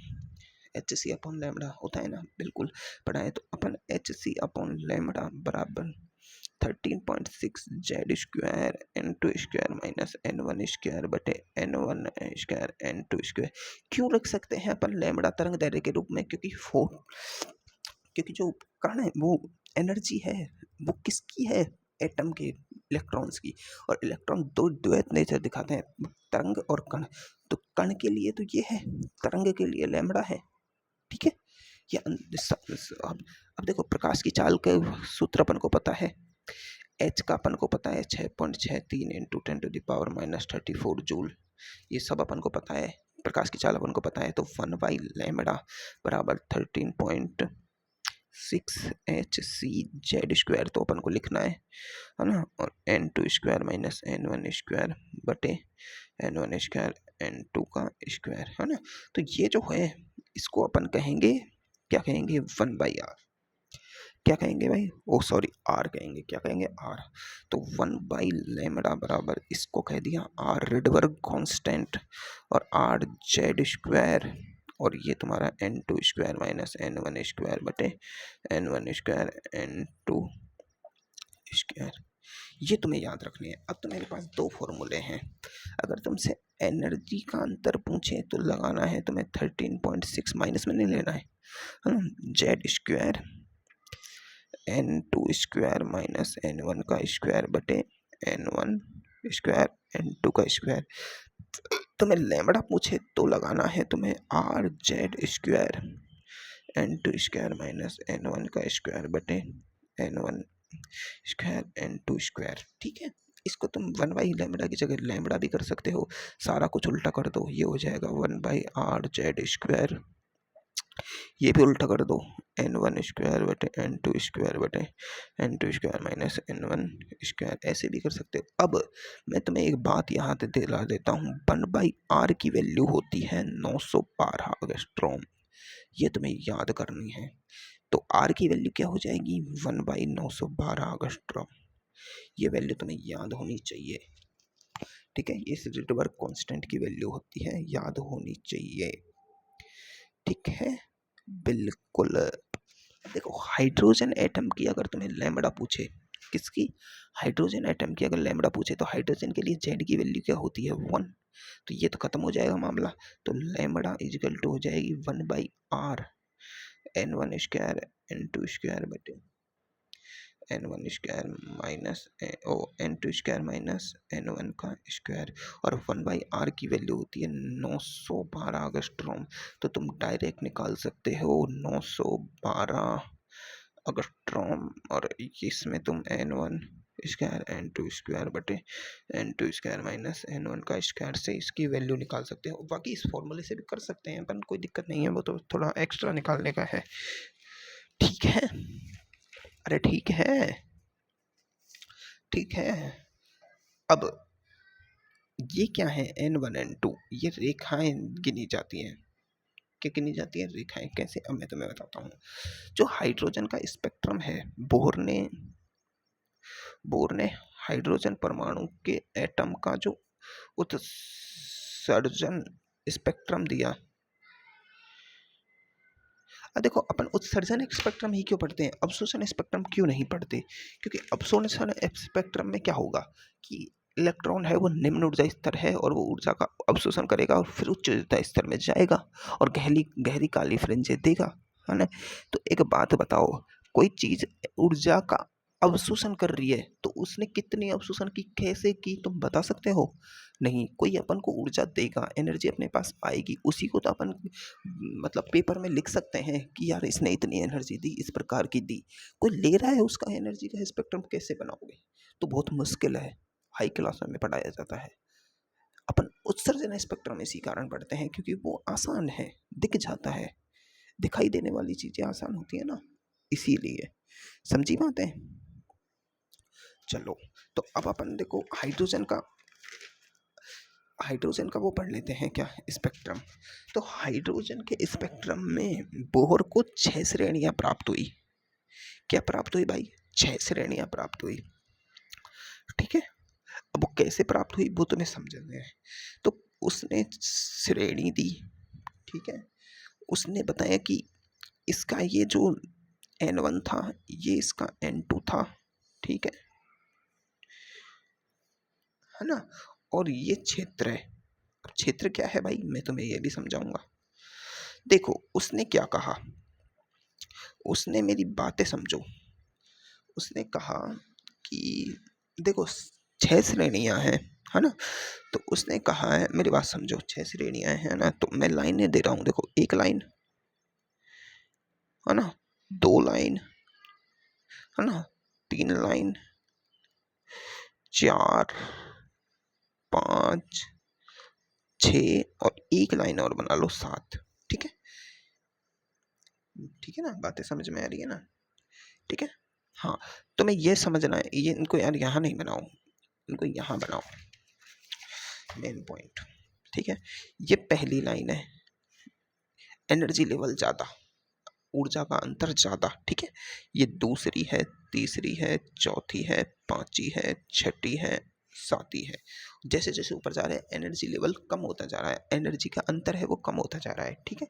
hc/λ होता है ना, बिल्कुल पढ़ा है। तो अपन hc/λ बराबर 13.6 z² n2² माइनस n1² बटे n1² n2²। क्यों रख सकते हैं अपन लैम्बडा तरंग दैर्ध्य के रूप में, क्योंकि जो कण है वो एनर्जी है, वो किसकी है, एटम के, इलेक्ट्रॉन्स की। और इलेक्ट्रॉन दो द्वैत नेचर दिखाते हैं, तरंग और कण। तो कण के लिए तो ये है, तरंग के लिए लैम्बडा है। ठीक है, ये अब देखो प्रकाश की चाल के सूत्र अपन को पता है, एच का अपन को पता है 6.63 इंटू 10⁻⁻34 जूल, ये सब अपन को पता है। प्रकाश की चाल अपन को पता है, तो 1/λ बराबर 13.6 hc/z² तो अपन को लिखना है ना, और n2² माइनस n1² बटे n1² n2² है ना। तो ये जो है इसको अपन कहेंगे, क्या कहेंगे, 1/r। क्या कहेंगे भाई, ओ सॉरी आर कहेंगे, क्या कहेंगे, आर। तो 1/λ बराबर इसको कह दिया आर रिडबर्ग कांस्टेंट, और आर z², और ये तुम्हारा n2² माइनस n1² बटे n1² n2²। ये तुम्हें याद रखनी है। अब तो मेरे पास दो फॉर्मूले हैं, अगर तुमसे एनर्जी का अंतर पूछे तो लगाना है तुम्हें 13.6, माइनस में नहीं लेना है, z² n2 square minus n1 का स्क्वायर बटे n1 स्क्वायर n2 का स्क्वायर। तुम्हें लैम्बडा पूछे तो लगाना है तुम्हें are Z square n2 square minus n1 का स्क्वायर बटे n1 स्क्वायर n2 स्क्वायर। ठीक है, इसको तुम 1/लैम्बडा की जगह लैम्बडा भी कर सकते हो। सारा कुछ उल्टा कर दो, ये हो जाएगा 1/r(z) स्क्वायर। ये भी उल्टा कर दो, n1 स्क्वायर बटे n2 स्क्वायर बटे n2 square minus n1 square. ऐसे भी कर सकते हो। अब मैं तुम्हें एक बात यहाँ पे दिला देता हूँ, 1/r की वैल्यू होती है 912 एंगस्ट्रॉम। ये तुम्हें याद करनी है। तो r की वैल्यू क्या हो जाएगी, 1/912 एंगस्ट्रॉम। ये वैल्यू तुम्हें याद होनी चाहिए। ठीक है, ये रिडबर्ग कांस्टेंट की वैल्यू होती है, याद होनी चाहिए। ठीक है, बिल्कुल। देखो, हाइड्रोजन एटम की अगर तुम्हें लैम्बडा पूछे, किसकी, हाइड्रोजन एटम की अगर लैम्बडा पूछे तो हाइड्रोजन के लिए जेड की वैल्यू क्या होती है, 1। तो ये तो खत्म हो जाएगा मामला। तो लैम्बडा इजिकल टू हो जाएगी 1/r n1 square n2 square बटे n1 square minus n2 square minus n1 का स्क्वायर। और 1/r की वैल्यू होती है 912 एंगस्ट्रॉम। तो तुम डायरेक्ट निकाल सकते हो 912 एंगस्ट्रॉम, और इसमें तुम n1 स्क्वायर n2 स्क्वायर बटे n2 स्क्वायर माइनस n1 का स्क्वायर से इसकी वैल्यू निकाल सकते हो। बाकी इस फॉर्मूले से भी कर सकते हैं, पर कोई दिक्कत नहीं है, वो तो थोड़ा एक्स्ट्रा निकालने का है। ठीक है, अरे ठीक है, ठीक है। अब ये क्या है, n1 n2, ये रेखाएं गिनी जाती हैं। क्या गिनी जाती है, रेखाएं। कैसे, अब मैं तुम्हें बताता हूँ। जो हाइड्रोजन का स्पेक्ट्रम है, बोर ने हाइड्रोजन परमाणु के एटम का जो उत्सर्जन स्पेक्ट्रम दिया। देखो, अपन उत्सर्जन स्पेक्ट्रम ही क्यों पढ़ते हैं, अवशोषण स्पेक्ट्रम क्यों नहीं पढ़ते? क्योंकि अवशोषण स्पेक्ट्रम में क्या होगा कि इलेक्ट्रॉन है वो निम्न ऊर्जा स्तर है और वो ऊर्जा का अवशोषण करेगा और फिर उच्च ऊर्जा स्तर में जाएगा और गहरी गहरी काली फ्रिंजें देगा, है ना। तो एक बात बताओ, कोई चीज ऊर्जा का अवशोषण कर रही है तो उसने कितनी अवशोषण की, कैसे की, तुम बता सकते हो? नहीं। कोई अपन को ऊर्जा देगा, एनर्जी अपने पास आएगी, उसी को तो अपन मतलब पेपर में लिख सकते हैं कि यार इसने इतनी एनर्जी दी, इस प्रकार की दी। कोई ले रहा है उसका एनर्जी का स्पेक्ट्रम, कैसे बनाओगे? तो बहुत मुश्किल है, हाई क्लास में पढ़ाया जाता है। अपन उत्सर्जन स्पेक्ट्रम इसी कारण पढ़ते हैं क्योंकि वो आसान है, दिख जाता है, दिखाई देने वाली चीजें आसान होती है ना, इसीलिए। समझी बात है? चलो, तो अब अपन देखो हाइड्रोजन का वो पढ़ लेते हैं, क्या, स्पेक्ट्रम। तो हाइड्रोजन के स्पेक्ट्रम में बोहर को 6 श्रेणियां प्राप्त हुई। क्या प्राप्त हुई भाई? 6 श्रेणियां प्राप्त हुई। ठीक है, अब वो कैसे प्राप्त हुई वो तुम्हें समझना है। तो उसने श्रेणी दी, ठीक है। उसने बताया कि इसका ये जो n1 था, ये इसका n2 था, ठीक है ना। और ये क्षेत्र है। अब क्षेत्र क्या है भाई, मैं तुम्हें ये भी समझाऊंगा। देखो, उसने क्या कहा, उसने मेरी बातें समझो। उसने कहा कि देखो, 6 श्रेणियां हैं, है ना। तो उसने कहा है, मेरी बात समझो, 6 श्रेणियां हैं ना, तो मैं लाइनें दे रहा हूँ। देखो, 1 लाइन, है ना, 2 लाइन, है ना, 3 लाइन, 4, 5, 6 और 1 लाइन और बना लो, 7। ठीक है, ठीक है ना, बातें समझ में आ रही है ना? ठीक है, हाँ। तुम्हें ये समझना है, ये इनको यार यहाँ नहीं बनाओ, इनको यहाँ बनाओ, मेन पॉइंट। ठीक है, ये पहली लाइन है, एनर्जी लेवल ज़्यादा, ऊर्जा का अंतर ज़्यादा। ठीक है, ये दूसरी है, तीसरी है, चौथी है, पांचवी है, छठी है, सातवीं है। जैसे जैसे ऊपर जा रहे हैं एनर्जी लेवल कम होता जा रहा है, एनर्जी का अंतर है वो कम होता जा रहा है। ठीक है,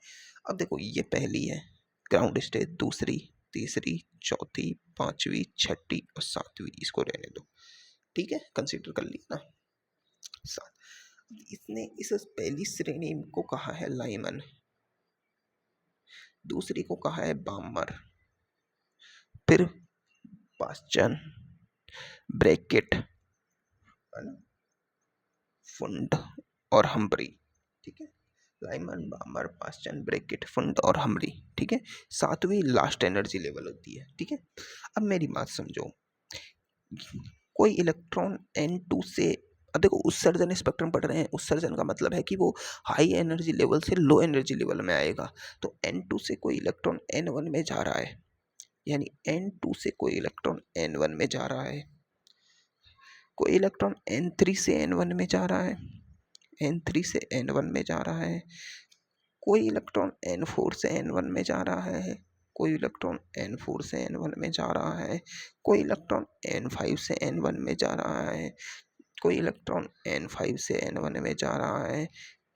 अब देखो, ये पहली है ग्राउंड स्टेट, दूसरी, तीसरी, चौथी, पांचवी, छठी और सातवीं, इसको रहने दो। ठीक है, कंसीडर कर लिया ना, सात। इसने इस पहली श्रेणी को कहा है लाइमन, दूसरी को कहा है बामर, फिर पास्चन, ब्रैकेट, फुंड और हम्बरी। ठीक है, लाइमन, बामर, पास्चन, ब्रैकेट, फुंड और हम्बरी। ठीक है, सातवीं लास्ट एनर्जी लेवल होती है। ठीक है, अब मेरी बात समझो, कोई इलेक्ट्रॉन N2 से, अब देखो उत्सर्जन स्पेक्ट्रम पढ़ रहे हैं, उत्सर्जन का मतलब है कि वो हाई एनर्जी लेवल से लो एनर्जी लेवल में आएगा। तो N2 से कोई इलेक्ट्रॉन N1 में जा रहा है, यानी N2 से कोई इलेक्ट्रॉन N1 में जा रहा है, कोई इलेक्ट्रॉन N3 से N1 में जा रहा है, N3 से N1 में जा रहा है, कोई इलेक्ट्रॉन N4 से N1 में जा रहा है, कोई इलेक्ट्रॉन N4 से N1 में जा रहा है, कोई इलेक्ट्रॉन N5 से N1 में जा रहा है, कोई इलेक्ट्रॉन N5 से N1 में जा रहा है,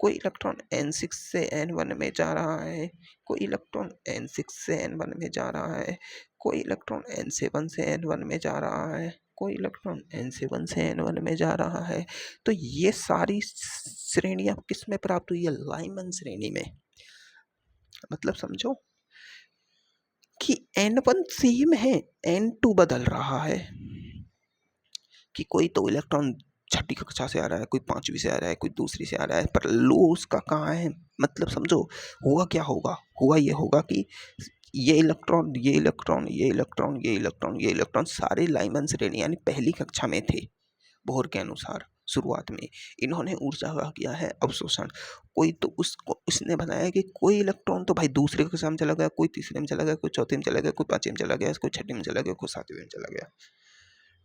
कोई इलेक्ट्रॉन N6 से N1 में जा रहा है, कोई इलेक्ट्रॉन N6 से N1 में जा रहा है, कोई इलेक्ट्रॉन N7 से N1 में जा रहा है, कोई इलेक्ट्रॉन N7 से N1 में जा रहा है। तो ये सारी श्रेणियां किस में प्राप्त हुई है? लाइमन श्रेणी में। मतलब समझो कि N1 सेम है, N2 बदल रहा है, कि कोई तो इलेक्ट्रॉन छठी कक्षा से आ रहा है, कोई पांचवी से आ रहा है, कोई दूसरी से आ रहा है, पर लो उसका कहाँ है? मतलब समझो हुआ क्या होगा, हुआ ये होगा कि ये इलेक्ट्रॉन, ये इलेक्ट्रॉन, ये इलेक्ट्रॉन, ये इलेक्ट्रॉन, ये इलेक्ट्रॉन सारे लाइमन श्रेणी यानी पहली कक्षा में थे। बोहर के अनुसार शुरुआत में इन्होंने ऊर्जा का किया है अवशोषण। कोई तो उसको उसने बताया कि कोई इलेक्ट्रॉन तो भाई दूसरे कक्षा में चला गया, कोई तीसरे में चला गया, कोई चौथे में चला गया, कोई पांचवें में चला गया, कोई छठे में चला गया, कोई सातवें में चला गया।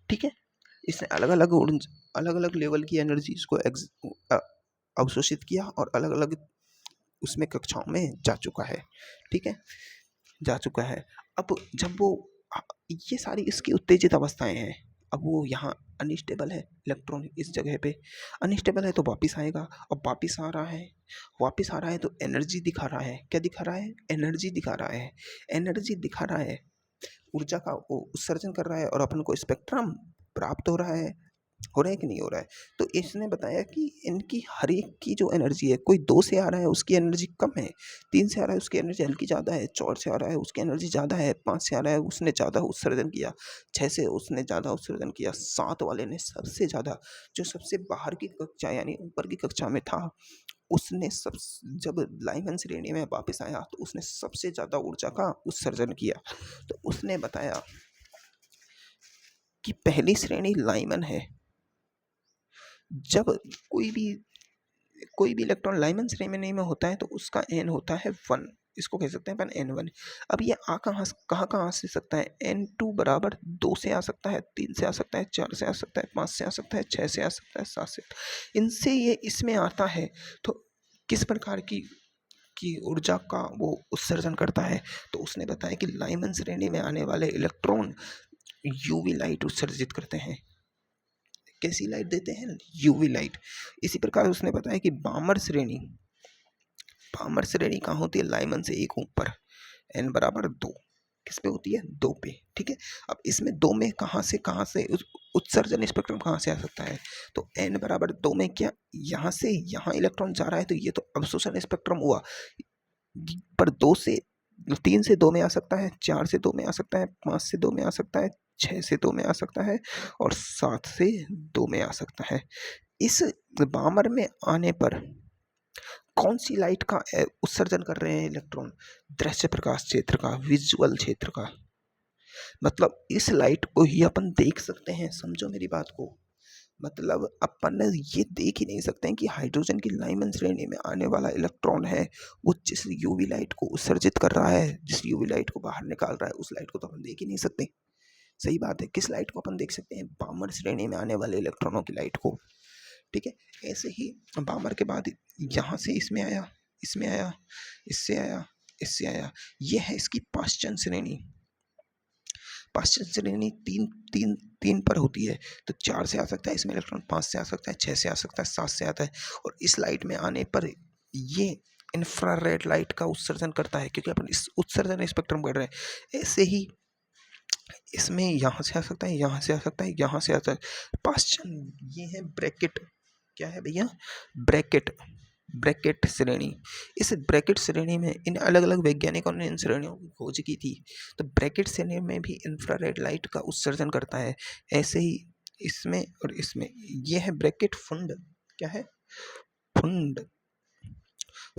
ठीक है, इसने अलग अलग लेवल की एनर्जीज को अवशोषित किया और अलग अलग उसमें कक्षाओं में जा चुका है। ठीक है, जा चुका है। अब जब वो ये सारी इसकी उत्तेजित अवस्थाएं हैं, अब वो यहाँ अनस्टेबल है, इलेक्ट्रॉन इस जगह पे अनस्टेबल है, तो वापिस आएगा। अब वापिस आ रहा है, वापिस आ रहा है तो एनर्जी दिखा रहा है। क्या दिखा रहा है? एनर्जी दिखा रहा है, एनर्जी दिखा रहा है, ऊर्जा का वो उत्सर्जन कर रहा है और अपन को स्पेक्ट्रम प्राप्त हो रहा है कि नहीं हो रहा है। तो इसने बताया कि इनकी हर एक की जो एनर्जी है, कोई 2 से आ रहा है उसकी एनर्जी कम है, 3 से आ रहा है उसकी एनर्जी हल्की ज़्यादा है, 4 से आ रहा है उसकी एनर्जी ज़्यादा है, 5 से आ रहा है उसने ज़्यादा उत्सर्जन किया, 6 से उसने ज़्यादा उत्सर्जन किया, 7 वाले ने सबसे ज़्यादा, जो सबसे बाहर की कक्षा यानी ऊपर की कक्षा में था, उसने सब जब लाइमन श्रेणी में वापस आया तो उसने सबसे ज़्यादा ऊर्जा का उत्सर्जन किया। तो उसने बताया कि पहली श्रेणी लाइमन है। जब कोई भी इलेक्ट्रॉन लाइमन श्रेणी में होता है तो उसका n होता है 1, इसको कह सकते हैं अपन n1। अब ये आ कहाँ से सकता है? n2 बराबर 2 से आ सकता है, 3 से आ सकता है, 4 से आ सकता है, 5 से आ सकता है, 6 से आ सकता है, 7 से, इनसे ये इसमें आता है। तो किस प्रकार की ऊर्जा का वो उत्सर्जन करता है? तो उसने बताया कि लाइमन श्रेणी में आने वाले इलेक्ट्रॉन यूवी लाइट उत्सर्जित करते हैं। कैसी लाइट देते हैं? UV light. इसी प्रकार उसने बताया कि बामर श्रेणी कहाँ होती है? लाइमन से एक ऊपर, n बराबर 2, किस पे होती है? 2 पे। ठीक है, अब इसमें 2 में कहाँ से उत्सर्जन स्पेक्ट्रम कहाँ से आ सकता है? तो n बराबर 2 में क्या यहाँ से यहाँ इलेक्ट्रॉन जा रहा है, तो ये तो अवशोषण स्पेक्ट्रम हुआ, पर 3 से 2 में आ सकता है, 4 से 2 में आ सकता है, 5 से 2 में आ सकता है, 6 से 2 में आ सकता है और 7 से 2 में आ सकता है। इस बामर में आने पर कौन सी लाइट का उत्सर्जन कर रहे हैं इलेक्ट्रॉन? दृश्य प्रकाश क्षेत्र का, विजुअल क्षेत्र का। मतलब इस लाइट को ही अपन देख सकते हैं, समझो मेरी बात को। मतलब अपन ये देख ही नहीं सकते हैं कि हाइड्रोजन की लाइमन श्रेणी में आने वाला इलेक्ट्रॉन है वो जिस यूवी लाइट को उत्सर्जित कर रहा है, जिस यूवी लाइट को बाहर निकाल रहा है, उस लाइट को तो अपन देख ही नहीं सकते। सही बात है, किस लाइट को अपन देख सकते हैं? बामर श्रेणी में आने वाले इलेक्ट्रॉनों की लाइट को। ठीक है, ऐसे ही बामर के बाद यहाँ से इसमें आया, इसमें आया, इससे आया, इससे आया, ये है इसकी पाश्चन श्रेणी। पाश्चन श्रेणी तीन पर होती है, तो 4 से आ सकता है इसमें इलेक्ट्रॉन, 5 से आ सकता है, 6 से आ सकता है, 7 से आता है। और इस लाइट में आने पर ये इंफ्रारेड लाइट का उत्सर्जन करता है, क्योंकि अपन इस उत्सर्जन स्पेक्ट्रम पढ़ रहे हैं। ऐसे ही इसमें यहाँ से आ सकता है, यहाँ से आ सकता है, यहाँ से आता है। पाश्चन ये है ब्रैकेट, क्या है भैया? ब्रैकेट। ब्रैकेट श्रेणी। इस ब्रैकेट श्रेणी में इन अलग अलग वैज्ञानिकों ने इन श्रेणियों की खोज की थी। तो ब्रैकेट श्रेणी में भी इंफ्रारेड लाइट का उत्सर्जन करता है। ऐसे ही इसमें और इसमें यह है ब्रैकेट फुंड। क्या है? फुंड।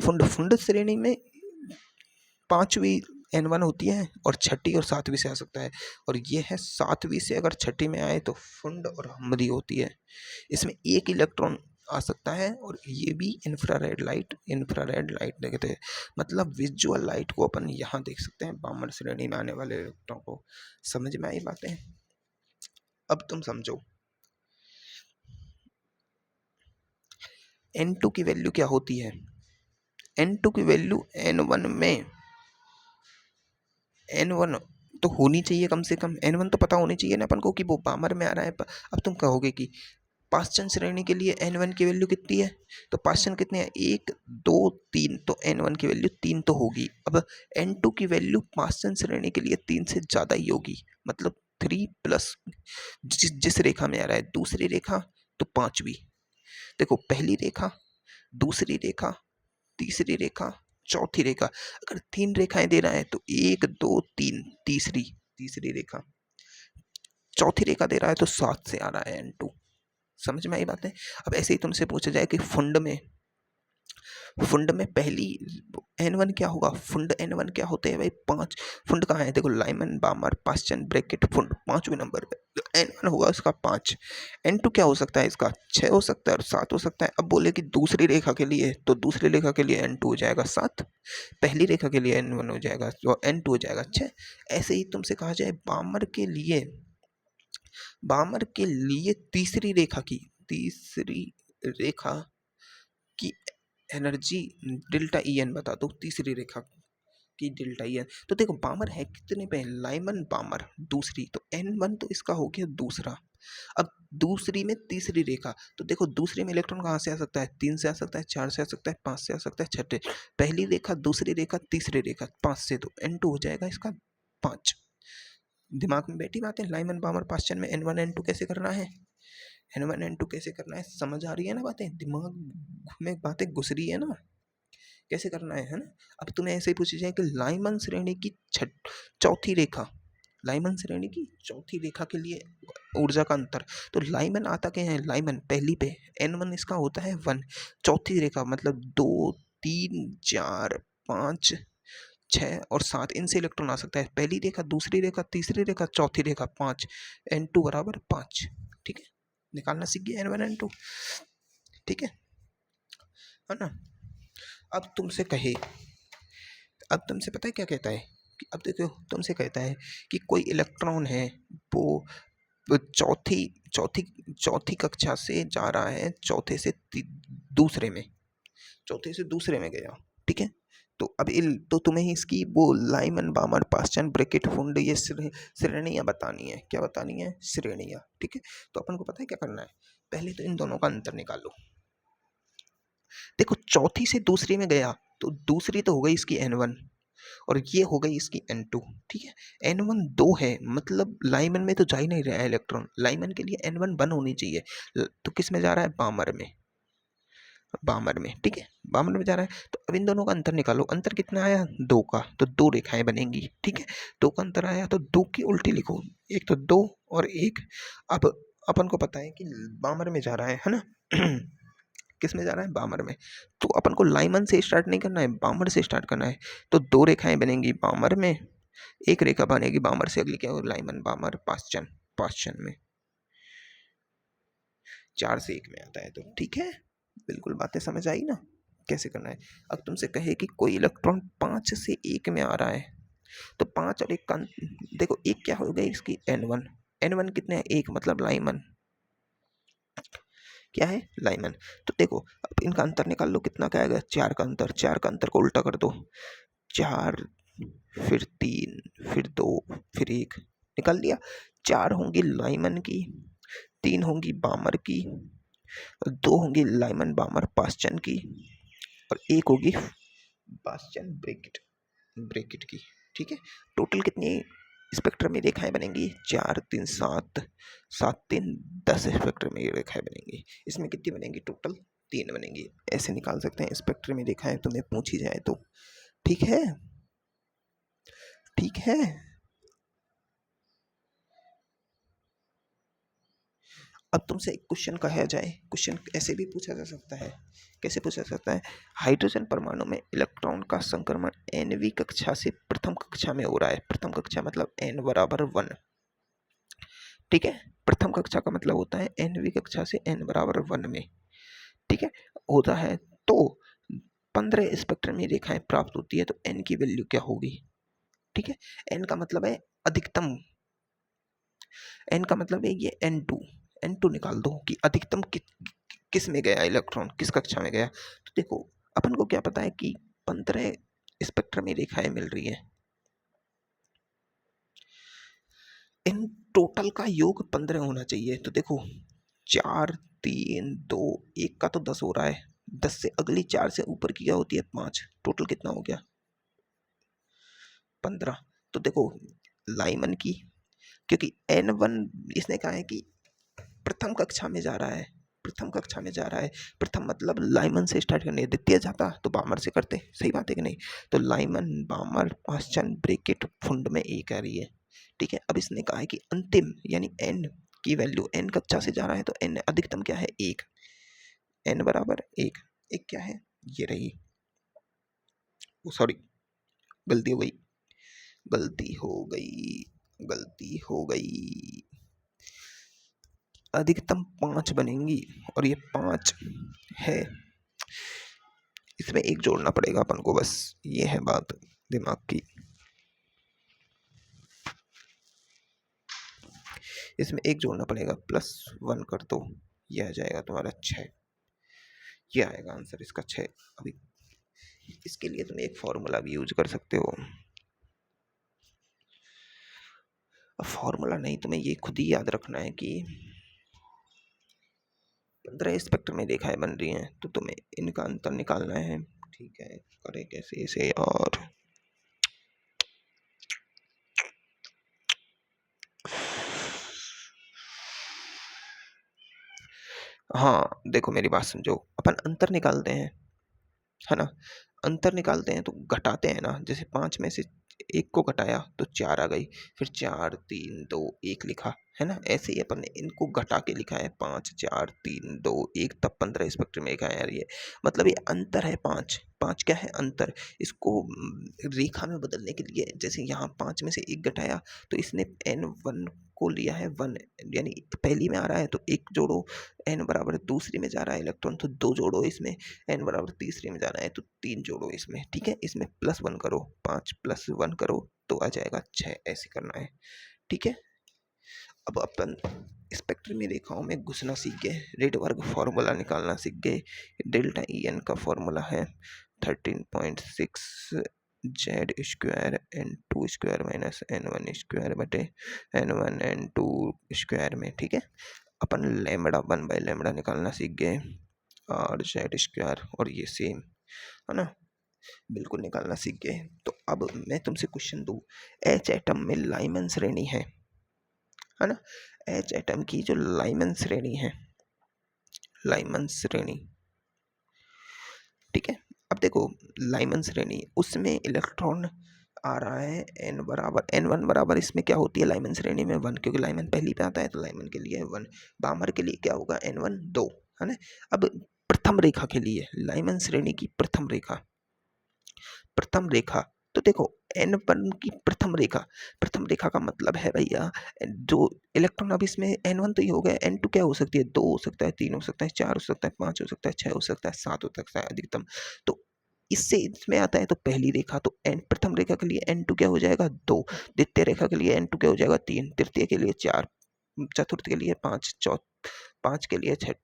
फुंड श्रेणी में पांचवी N1 होती है और छठी और सातवीं से आ सकता है, और ये है सातवीं से अगर छठी में आए तो फुंड और हमरी होती है। इसमें एक इलेक्ट्रॉन आ सकता है और ये भी इंफ्रारेड लाइट देखते हैं। मतलब विजुअल लाइट को अपन यहाँ देख सकते हैं, बामर श्रेणी में आने वाले इलेक्ट्रॉन को। समझ में आई बातें? अब तुम समझो N2 की वैल्यू क्या होती है। N2 की वैल्यू N1 में N1 तो होनी चाहिए कम से कम, N1 तो पता होनी चाहिए ना अपन को कि वो बामर में आ रहा है। अब तुम कहोगे कि पाँचचन श्रेणी के लिए N1 की वैल्यू कितनी है, तो पाँचचन कितने हैं? 1 2 3, तो N1 की वैल्यू 3 तो होगी। अब N2 की वैल्यू पाँचचन श्रेणी के लिए 3 से ज़्यादा ही होगी, मतलब 3 प्लस जिस रेखा में आ रहा है, दूसरी रेखा तो पांचवी। देखो पहली रेखा, दूसरी रेखा, तीसरी रेखा, चौथी रेखा। अगर 3 रेखाएं दे रहा है तो 1 2 3, तीसरी रेखा। चौथी रेखा दे रहा है तो 7 से आ रहा है N2। समझ में आई बात है? अब ऐसे ही तुमसे पूछा जाए कि फुंड में पहली N1 क्या होगा? फुंड N1 क्या होते हैं भाई? 5 फुंड कहाँ है? देखो लाइमन, बामर, पास्चन, ब्रैकेट, फुंड 5वें नंबर पे। तो N1 होगा उसका 5। N2 क्या हो सकता है इसका? 6 हो सकता है और 7 हो सकता है। अब बोले कि दूसरी रेखा के लिए, तो दूसरी रेखा के लिए N2 हो जाएगा 7, पहली रेखा के लिए N1 हो जाएगा तो N2 हो जाएगा 6। ऐसे ही तुमसे कहा जाए बामर के लिए तीसरी रेखा की एनर्जी डेल्टा ई एन बता दो। तीसरी रेखा की डेल्टा ई एन। तो देखो बामर है कितने पे? लाइमन बामर दूसरी, तो N1 तो इसका हो गया दूसरा। अब दूसरी में तीसरी रेखा, तो देखो दूसरी में इलेक्ट्रॉन कहाँ से आ सकता है? 3 से आ सकता है, 4 से आ सकता है, 5 से आ सकता है, छठे। पहली रेखा, दूसरी रेखा, तीसरी रेखा, 5 से, तो N2 हो जाएगा इसका 5। दिमाग में बैठी बात है? लाइमन बामर पास्चन में N1 N2 कैसे करना है? N1 N2 कैसे करना है? समझ आ रही है ना बातें? दिमाग में बातें घुस रही है ना? कैसे करना है ना? अब तुम्हें ऐसे ही पूछी जाए कि लाइमन श्रेणी की चौथी रेखा, लाइमन श्रेणी की चौथी रेखा के लिए ऊर्जा का अंतर। तो लाइमन आता क्या है? लाइमन पहली पे N1 इसका होता है 1, चौथी रेखा मतलब 2 3 4 5 6 और 7, इनसे इलेक्ट्रॉन आ सकता है। पहली रेखा, दूसरी रेखा, तीसरी रेखा, चौथी रेखा, 5, N2 बराबर 5। ठीक है, निकालना सीख गया N1 N2। ठीक है ना? अब तुमसे पता है क्या कहता है कि अब देखो तुमसे कहता है कि कोई इलेक्ट्रॉन है, वो चौथी चौथी चौथी कक्षा से जा रहा है, चौथे से दूसरे में गया। ठीक है, तो अब तो तुम्हें इसकी वो लाइमन बामर पास्चन ब्रैकेट फुंड ये श्रेणियाँ बतानी है। क्या बतानी है? श्रेणियाँ। ठीक है, तो अपन को पता है क्या करना है। पहले तो इन दोनों का अंतर निकालो। देखो चौथी से दूसरी में गया तो दूसरी तो हो गई इसकी N1 और ये हो गई इसकी N2। ठीक है, N1 2 है, मतलब लाइमन में तो जा ही नहीं रहा है इलेक्ट्रॉन। लाइमन के लिए N1 1 होनी चाहिए, तो किस में जा रहा है? बामर में। ठीक है, बामर में जा रहा है। तो अब इन दोनों का अंतर निकालो। अंतर कितना आया? 2 का, तो 2 रेखाएं बनेंगी। ठीक है, 2 का अंतर आया तो 2 की उल्टी लिखो, एक तो 2 और एक। अब अपन को पता है कि बामर में जा रहा है ना? किस में जा रहा है? बामर में। तो अपन को लाइमन से स्टार्ट नहीं करना है, बामर से स्टार्ट करना है। तो 2 रेखाएं बनेंगी बामर में, एक रेखा बनेगी बामर से, अगली क्या हो? लाइमन बामर पास्चन में। 4 से 1 में आता है। तो ठीक है, बिल्कुल बातें समझ आई ना कैसे करना है। अब तुमसे कहे कि कोई इलेक्ट्रॉन 5 से 1 में आ रहा है, तो 5 और 1 का देखो, 1 क्या हो गई इसकी? N1 कितने हैं? 1, मतलब लाइमन। क्या है? लाइमन। तो देखो अब इनका अंतर निकाल लो, कितना क्या आएगा? 4 का अंतर। 4 का अंतर को उल्टा कर दो, 4 फिर 3 फिर 2 फिर 1, निकाल लिया। 4 होंगी लाइमन की, 3 होंगी बामर की, 2 होंगी लाइमन बामर पास्चन की, और 1 होगी पास्चन ब्रैकेट की। ठीक है, टोटल कितनी स्पेक्ट्रम में रेखाएं बनेंगी? 4 3 7, 7 3 10 स्पेक्ट्रम में रेखाएं बनेंगी। इसमें कितनी बनेंगी टोटल? 3 बनेंगी, ऐसे निकाल सकते हैं। स्पेक्ट्रम में देखा है तुम्हें पूछी जाए तो। ठीक है, ठीक है। अब तुमसे एक क्वेश्चन कहा जाए, क्वेश्चन ऐसे भी पूछा जा सकता है। कैसे पूछा जा सकता है? हाइड्रोजन परमाणु में इलेक्ट्रॉन का संक्रमण nवीं कक्षा से प्रथम कक्षा में हो रहा है। प्रथम कक्षा मतलब n बराबर 1। ठीक है, प्रथम कक्षा का मतलब होता है nवीं कक्षा से n बराबर 1 में। ठीक है, होता है तो 15 स्पेक्ट्रमी रेखाएं प्राप्त होती है, तो n की वैल्यू क्या होगी? ठीक है, n का मतलब है अधिकतम, n का मतलब है ये n2 निकाल दो कि अधिकतम किस में गया इलेक्ट्रॉन, किस कक्षा में गया। तो देखो अपन को क्या पता है कि 15 स्पेक्ट्रमी रेखाएं मिल रही है, इन टोटल का योग 15 होना चाहिए। तो देखो 4 3 2 1 का तो 10 हो रहा है, 10 से अगली 4 से ऊपर की क्या होती है 5, टोटल कितना हो गया 15। तो देखो लाइमन की, क्योंकि n1 इसने कहा है कि प्रथम कक्षा में जा रहा है, प्रथम कक्षा में जा रहा है। प्रथम मतलब लाइमन से स्टार्ट करने, द्वितीय जाता तो बामर से करते, सही बात है कि नहीं? तो लाइमन बामर पाश्चन ब्रैकेट फुंड में एक आ रही है। ठीक है, अब इसने कहा है कि अंतिम यानी n की वैल्यू, n कक्षा से जा रहा है तो n अधिकतम क्या है 1, n बराबर 1। एक क्या है ये रही, सॉरी गलती हो गई, गलती हो गई, गलती हो गई। अधिकतम 5 बनेंगी और ये 5 है, इसमें एक जोड़ना पड़ेगा अपन को, बस ये है बात दिमाग की। इसमें एक जोड़ना पड़ेगा, +1 कर दो, ये आ जाएगा तुम्हारा 6। ये आएगा आंसर इसका 6। अभी इसके लिए तुम एक फॉर्मूला भी यूज कर सकते हो। फॉर्मूला नहीं, तुम्हें ये खुद ही याद रखना है कि 15 स्पेक्ट्रम में रेखाएं बन रही हैं, तो तुम्हें इनका अंतर निकालना है। ठीक है, करें कैसे इसे? और हाँ देखो मेरी बात समझो, अपन अंतर निकालते हैं, है ना? अंतर निकालते हैं तो घटाते हैं ना, जैसे 5 में से 1 को घटाया तो 4 आ गई, फिर 4 3 2 1 लिखा, है ना? ऐसे ही अपन ने इनको घटा के लिखा है 5 4 3 2 1, तब 15 स्पेक्ट्रम रेखा आ रही है। मतलब ये अंतर है 5। 5 क्या है? अंतर। इसको रेखा में बदलने के लिए, जैसे यहाँ 5 में से 1 घटाया तो इसने n1 को लिया है 1, यानी पहली में आ रहा है तो 1 जोड़ो, n बराबर दूसरी में जा रहा है इलेक्ट्रॉन तो 2 जोड़ो, इसमें n बराबर तीसरी में जाना है तो 3 जोड़ो इसमें। ठीक है, इसमें +1 करो, 5 + 1 करो तो आ जाएगा 6, ऐसे करना है। ठीक है, अब अपन स्पेक्ट्रमी रेखाओं में घुसना सीख गए, रेडबर्ग फार्मूला निकालना सीख गए। डेल्टा En का फार्मूला है 13.6 Z square n2 square minus n1 square बटे n1 n2 स्क्वायर में। ठीक है, अपन लैम्बडा 1/λ निकालना सीख गए, और जेड स्क्वायर, और ये सेम है ना, बिल्कुल निकालना सीख गए। तो अब मैं तुमसे क्वेश्चन दूँ, एच एटम में लाइमन श्रेणी है ना? एच एटम की जो लाइमन श्रेणी है, लाइमन श्रेणी, ठीक है। अब देखो लाइमन श्रेणी, उसमें इलेक्ट्रॉन आ रहा है n1 बराबर, इसमें क्या होती है लाइमन श्रेणी में 1, क्योंकि लाइमन पहली पे आता है तो लाइमन के लिए 1। बामर के लिए क्या होगा n1 2, है ना? अब प्रथम रेखा के लिए, लाइमन श्रेणी की प्रथम रेखा, प्रथम रेखा, तो देखो n1 की प्रथम रेखा, प्रथम रेखा का मतलब है भैया जो इलेक्ट्रॉन, अब इसमें n1 तो ये हो गया, n2 क्या हो सकती है? 2 हो सकता है, 3 हो सकता है, 4 हो सकता है, 5 हो सकता है, 6 हो सकता है, 7 हो सकता है अधिकतम। तो इससे इसमें आता है तो पहली रेखा, तो n प्रथम रेखा के लिए n2 क्या हो जाएगा 2, द्वितीय रेखा के लिए n2 क्या हो जाएगा 3, तृतीय के लिए 4, चतुर्थ के लिए 5, 5 के लिए 6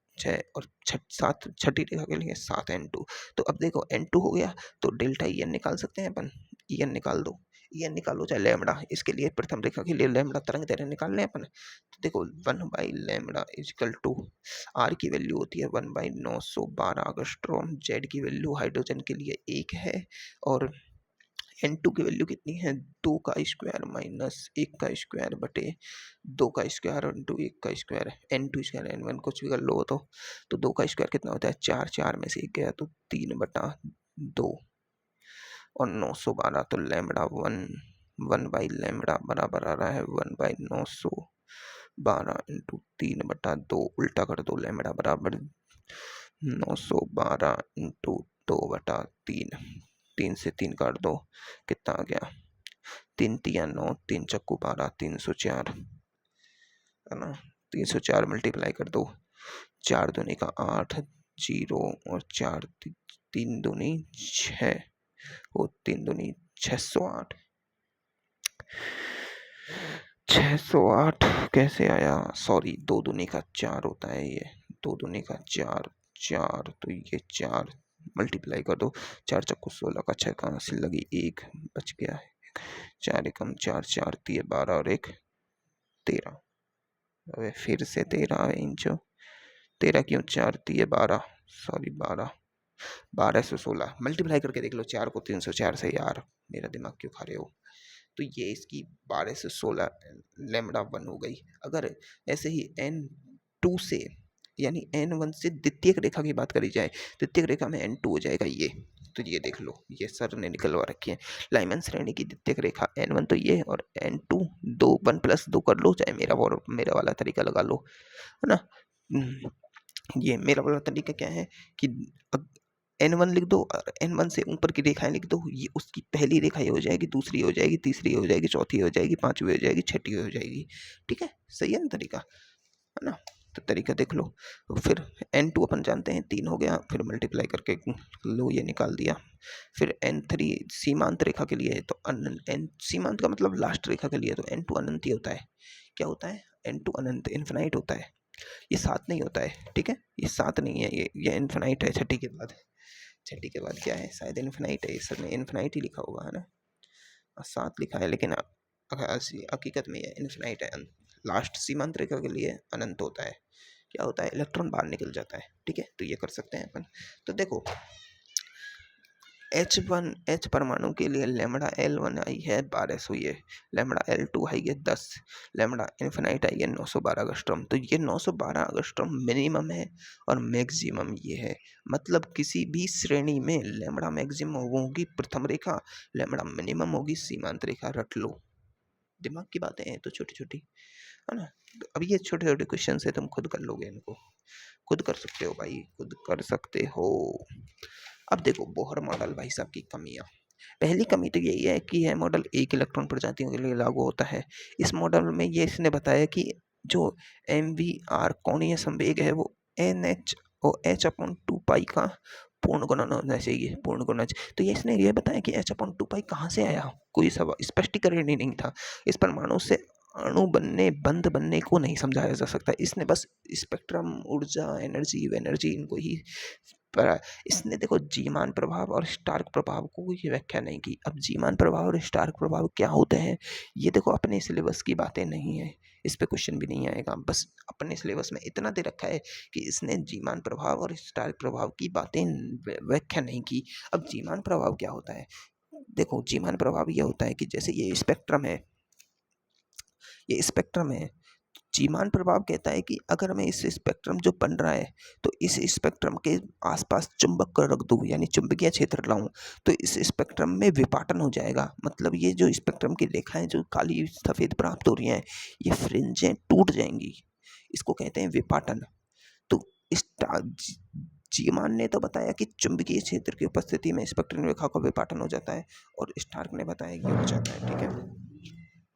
और 7, छठी रेखा के लिए 7 n2। तो अब देखो n2 हो गया तो डेल्टा En निकाल सकते हैं अपन, En निकाल दो, En निकालो चाहे लैम्बडा, इसके लिए प्रथम रेखा के लिए लैम्बडा तरंग दैर्घ्य निकाल लें अपन। तो देखो 1/λ इक्वल टू, R की वैल्यू होती है 1/912 एंगस्ट्रॉम, Z की वैल्यू हाइड्रोजन के लिए 1 है, और n2 की वैल्यू कितनी है, 2 का स्क्वायर माइनस 1 का स्क्वायर बटे 2 का स्क्वायर इंटू 1 का स्क्वायर, n2 स्क्वायर n1 कुछ भी कर लो तो 2 का स्क्वायर कितना होता है 4, 4 में से 1 गया तो 3/2 और 912 तो लैम्बडा 1/लैम्बडा बराबर आ रहा है 1/912 इंटू 3/2, उल्टा कर दो, लैम्बडा बराबर 912 इंटू 2/3, 3 से 3 काट दो, कितना आ गया 3 तिया 9, 3 चक्कू 12, 304 है ना। 304 मल्टीप्लाई कर दो, 4 दूनी का 8, 0 और 4 3 दूनी 6 और 3 दूनी 608, 608 कैसे आया, सॉरी 2 दूनी का 4 होता है ये, 2 दूनी का 4, 4 तो ये 4 मल्टीप्लाई कर दो, 4 चक्कू 16 का 6 कहाँ से लगी, 1 बच गया है, 4 एकम 4, 4 तिये 12 और 1 13, अबे फिर से 13 इंचो, 13 क्यों, 4 तिये 12, सॉरी 12 से 16 मल्टीप्लाई करके देख लो, 4 को 304 से, यार मेरा दिमाग क्यों खा रहे हो। तो ये इसकी 12 से 16 लैम्बडा 1 हो गई। अगर ऐसे ही n2 से यानी n1 से द्वितीयक रेखा की बात करी जाए, द्वितीयक रेखा में n2 हो जाएगा ये, तो ये देख लो, ये सर ने निकलवा रखी है लाइमन श्रेणी की द्वितीयक रेखा n1 तो ये और n2 2 1+2 कर लो, चाहे मेरा वाला तरीका लगा लो, है ना। ये मेरा वाला तरीका क्या है कि n1 लिख दो और n1 से ऊपर की रेखाएं लिख दो, ये उसकी पहली रेखा ये हो जाएगी, दूसरी हो जाएगी, तीसरी हो जाएगी, चौथी हो जाएगी, पांचवी हो जाएगी, छठी हो जाएगी, ठीक है, सही है ना तरीका, है ना। तो तरीका देख लो, फिर n2 अपन जानते हैं 3 हो गया, फिर मल्टीप्लाई करके लो ये निकाल दिया, फिर n3 सीमांत रेखा के लिए तो सीमांत का मतलब लास्ट रेखा के लिए तो n2 अनंत ही होता है, क्या होता है n2 अनंत इन्फिनाइट होता है, ये 7 नहीं होता है, ठीक है, ये 7 नहीं है, ये इन्फिनाइट है, छठी के बाद क्या है, शायद इन्फिनाइट है, सर ने इन्फिनाइट ही लिखा होगा, है ना, 7 लिखा है, लेकिन हकीकत में ये इन्फिनाइट है, लास्ट सीमांत रेखा के लिए अनंत होता है, क्या होता है इलेक्ट्रॉन बाहर निकल जाता है, ठीक है, तो ये कर सकते हैं अपन। तो देखो H परमाणु के लिए लैम्बडा L1 आई है 1200, ये लैम्बडा L2 आई है 10, लैम्बडा इन्फिनाइट आई है 912 एंगस्ट्रॉम, तो ये 912 एंगस्ट्रॉम मिनिमम है और मैक्सिमम ये है, मतलब किसी भी श्रेणी में लैम्बडा मैक्सिमम होगी प्रथम रेखा, लैम्बडा मिनिमम होगी सीमांत रेखा, रट लो, दिमाग की बातें हैं तो छोटी छोटी, है ना। तो अब ये छोटे छोटे क्वेश्चन है, तुम खुद कर लोगे, इनको खुद कर सकते हो भाई, खुद कर सकते हो। अब देखो बोहर मॉडल भाई साहब की कमियां, पहली कमी तो यही है कि यह मॉडल एक इलेक्ट्रॉन प्रजातियों के लिए लागू होता है। इस मॉडल में ये इसने बताया कि जो MVR कोणीय संवेग है वो NH और h/2 का पूर्ण गुणन होना चाहिए, पूर्ण गुणज। तो ये इसने ये बताया कि h/2 कहाँ से आया, कोई स्पष्टीकरण ही नहीं था, इस परमाणु से बंध बनने को नहीं समझाया जा सकता, इसने बस स्पेक्ट्रम, ऊर्जा, एनर्जी इनको ही पर इसने देखो जीमान प्रभाव और स्टार्क प्रभाव को कोई व्याख्या नहीं की। अब जीमान प्रभाव और स्टार्क प्रभाव क्या होते हैं, ये देखो अपने सिलेबस की बातें नहीं है, इस पे क्वेश्चन भी नहीं आएगा, बस अपने सिलेबस में इतना दे रखा है कि इसने जीमान प्रभाव और स्टार्क प्रभाव की बातें व्याख्या नहीं की। अब जीमान प्रभाव क्या होता है, देखो जीमान प्रभाव ये होता है कि जैसे ये स्पेक्ट्रम है, ये स्पेक्ट्रम है, जीमान प्रभाव कहता है कि अगर मैं इस स्पेक्ट्रम जो बन रहा है तो इस स्पेक्ट्रम के आसपास चुंबक कर रख दूं, यानी चुंबकीय क्षेत्र लाऊं, तो इस स्पेक्ट्रम में विपाटन हो जाएगा, मतलब ये जो स्पेक्ट्रम की रेखाएं जो काली सफ़ेद प्राप्त हो रही हैं, ये फ्रिंजें टूट जाएंगी, इसको कहते हैं विपाटन। तो इस जीमान ने तो बताया कि चुंबकीय क्षेत्र की उपस्थिति में स्पेक्ट्रम रेखा का विपाटन हो जाता है, और स्टार्क ने बताया ये हो जाता है, ठीक है।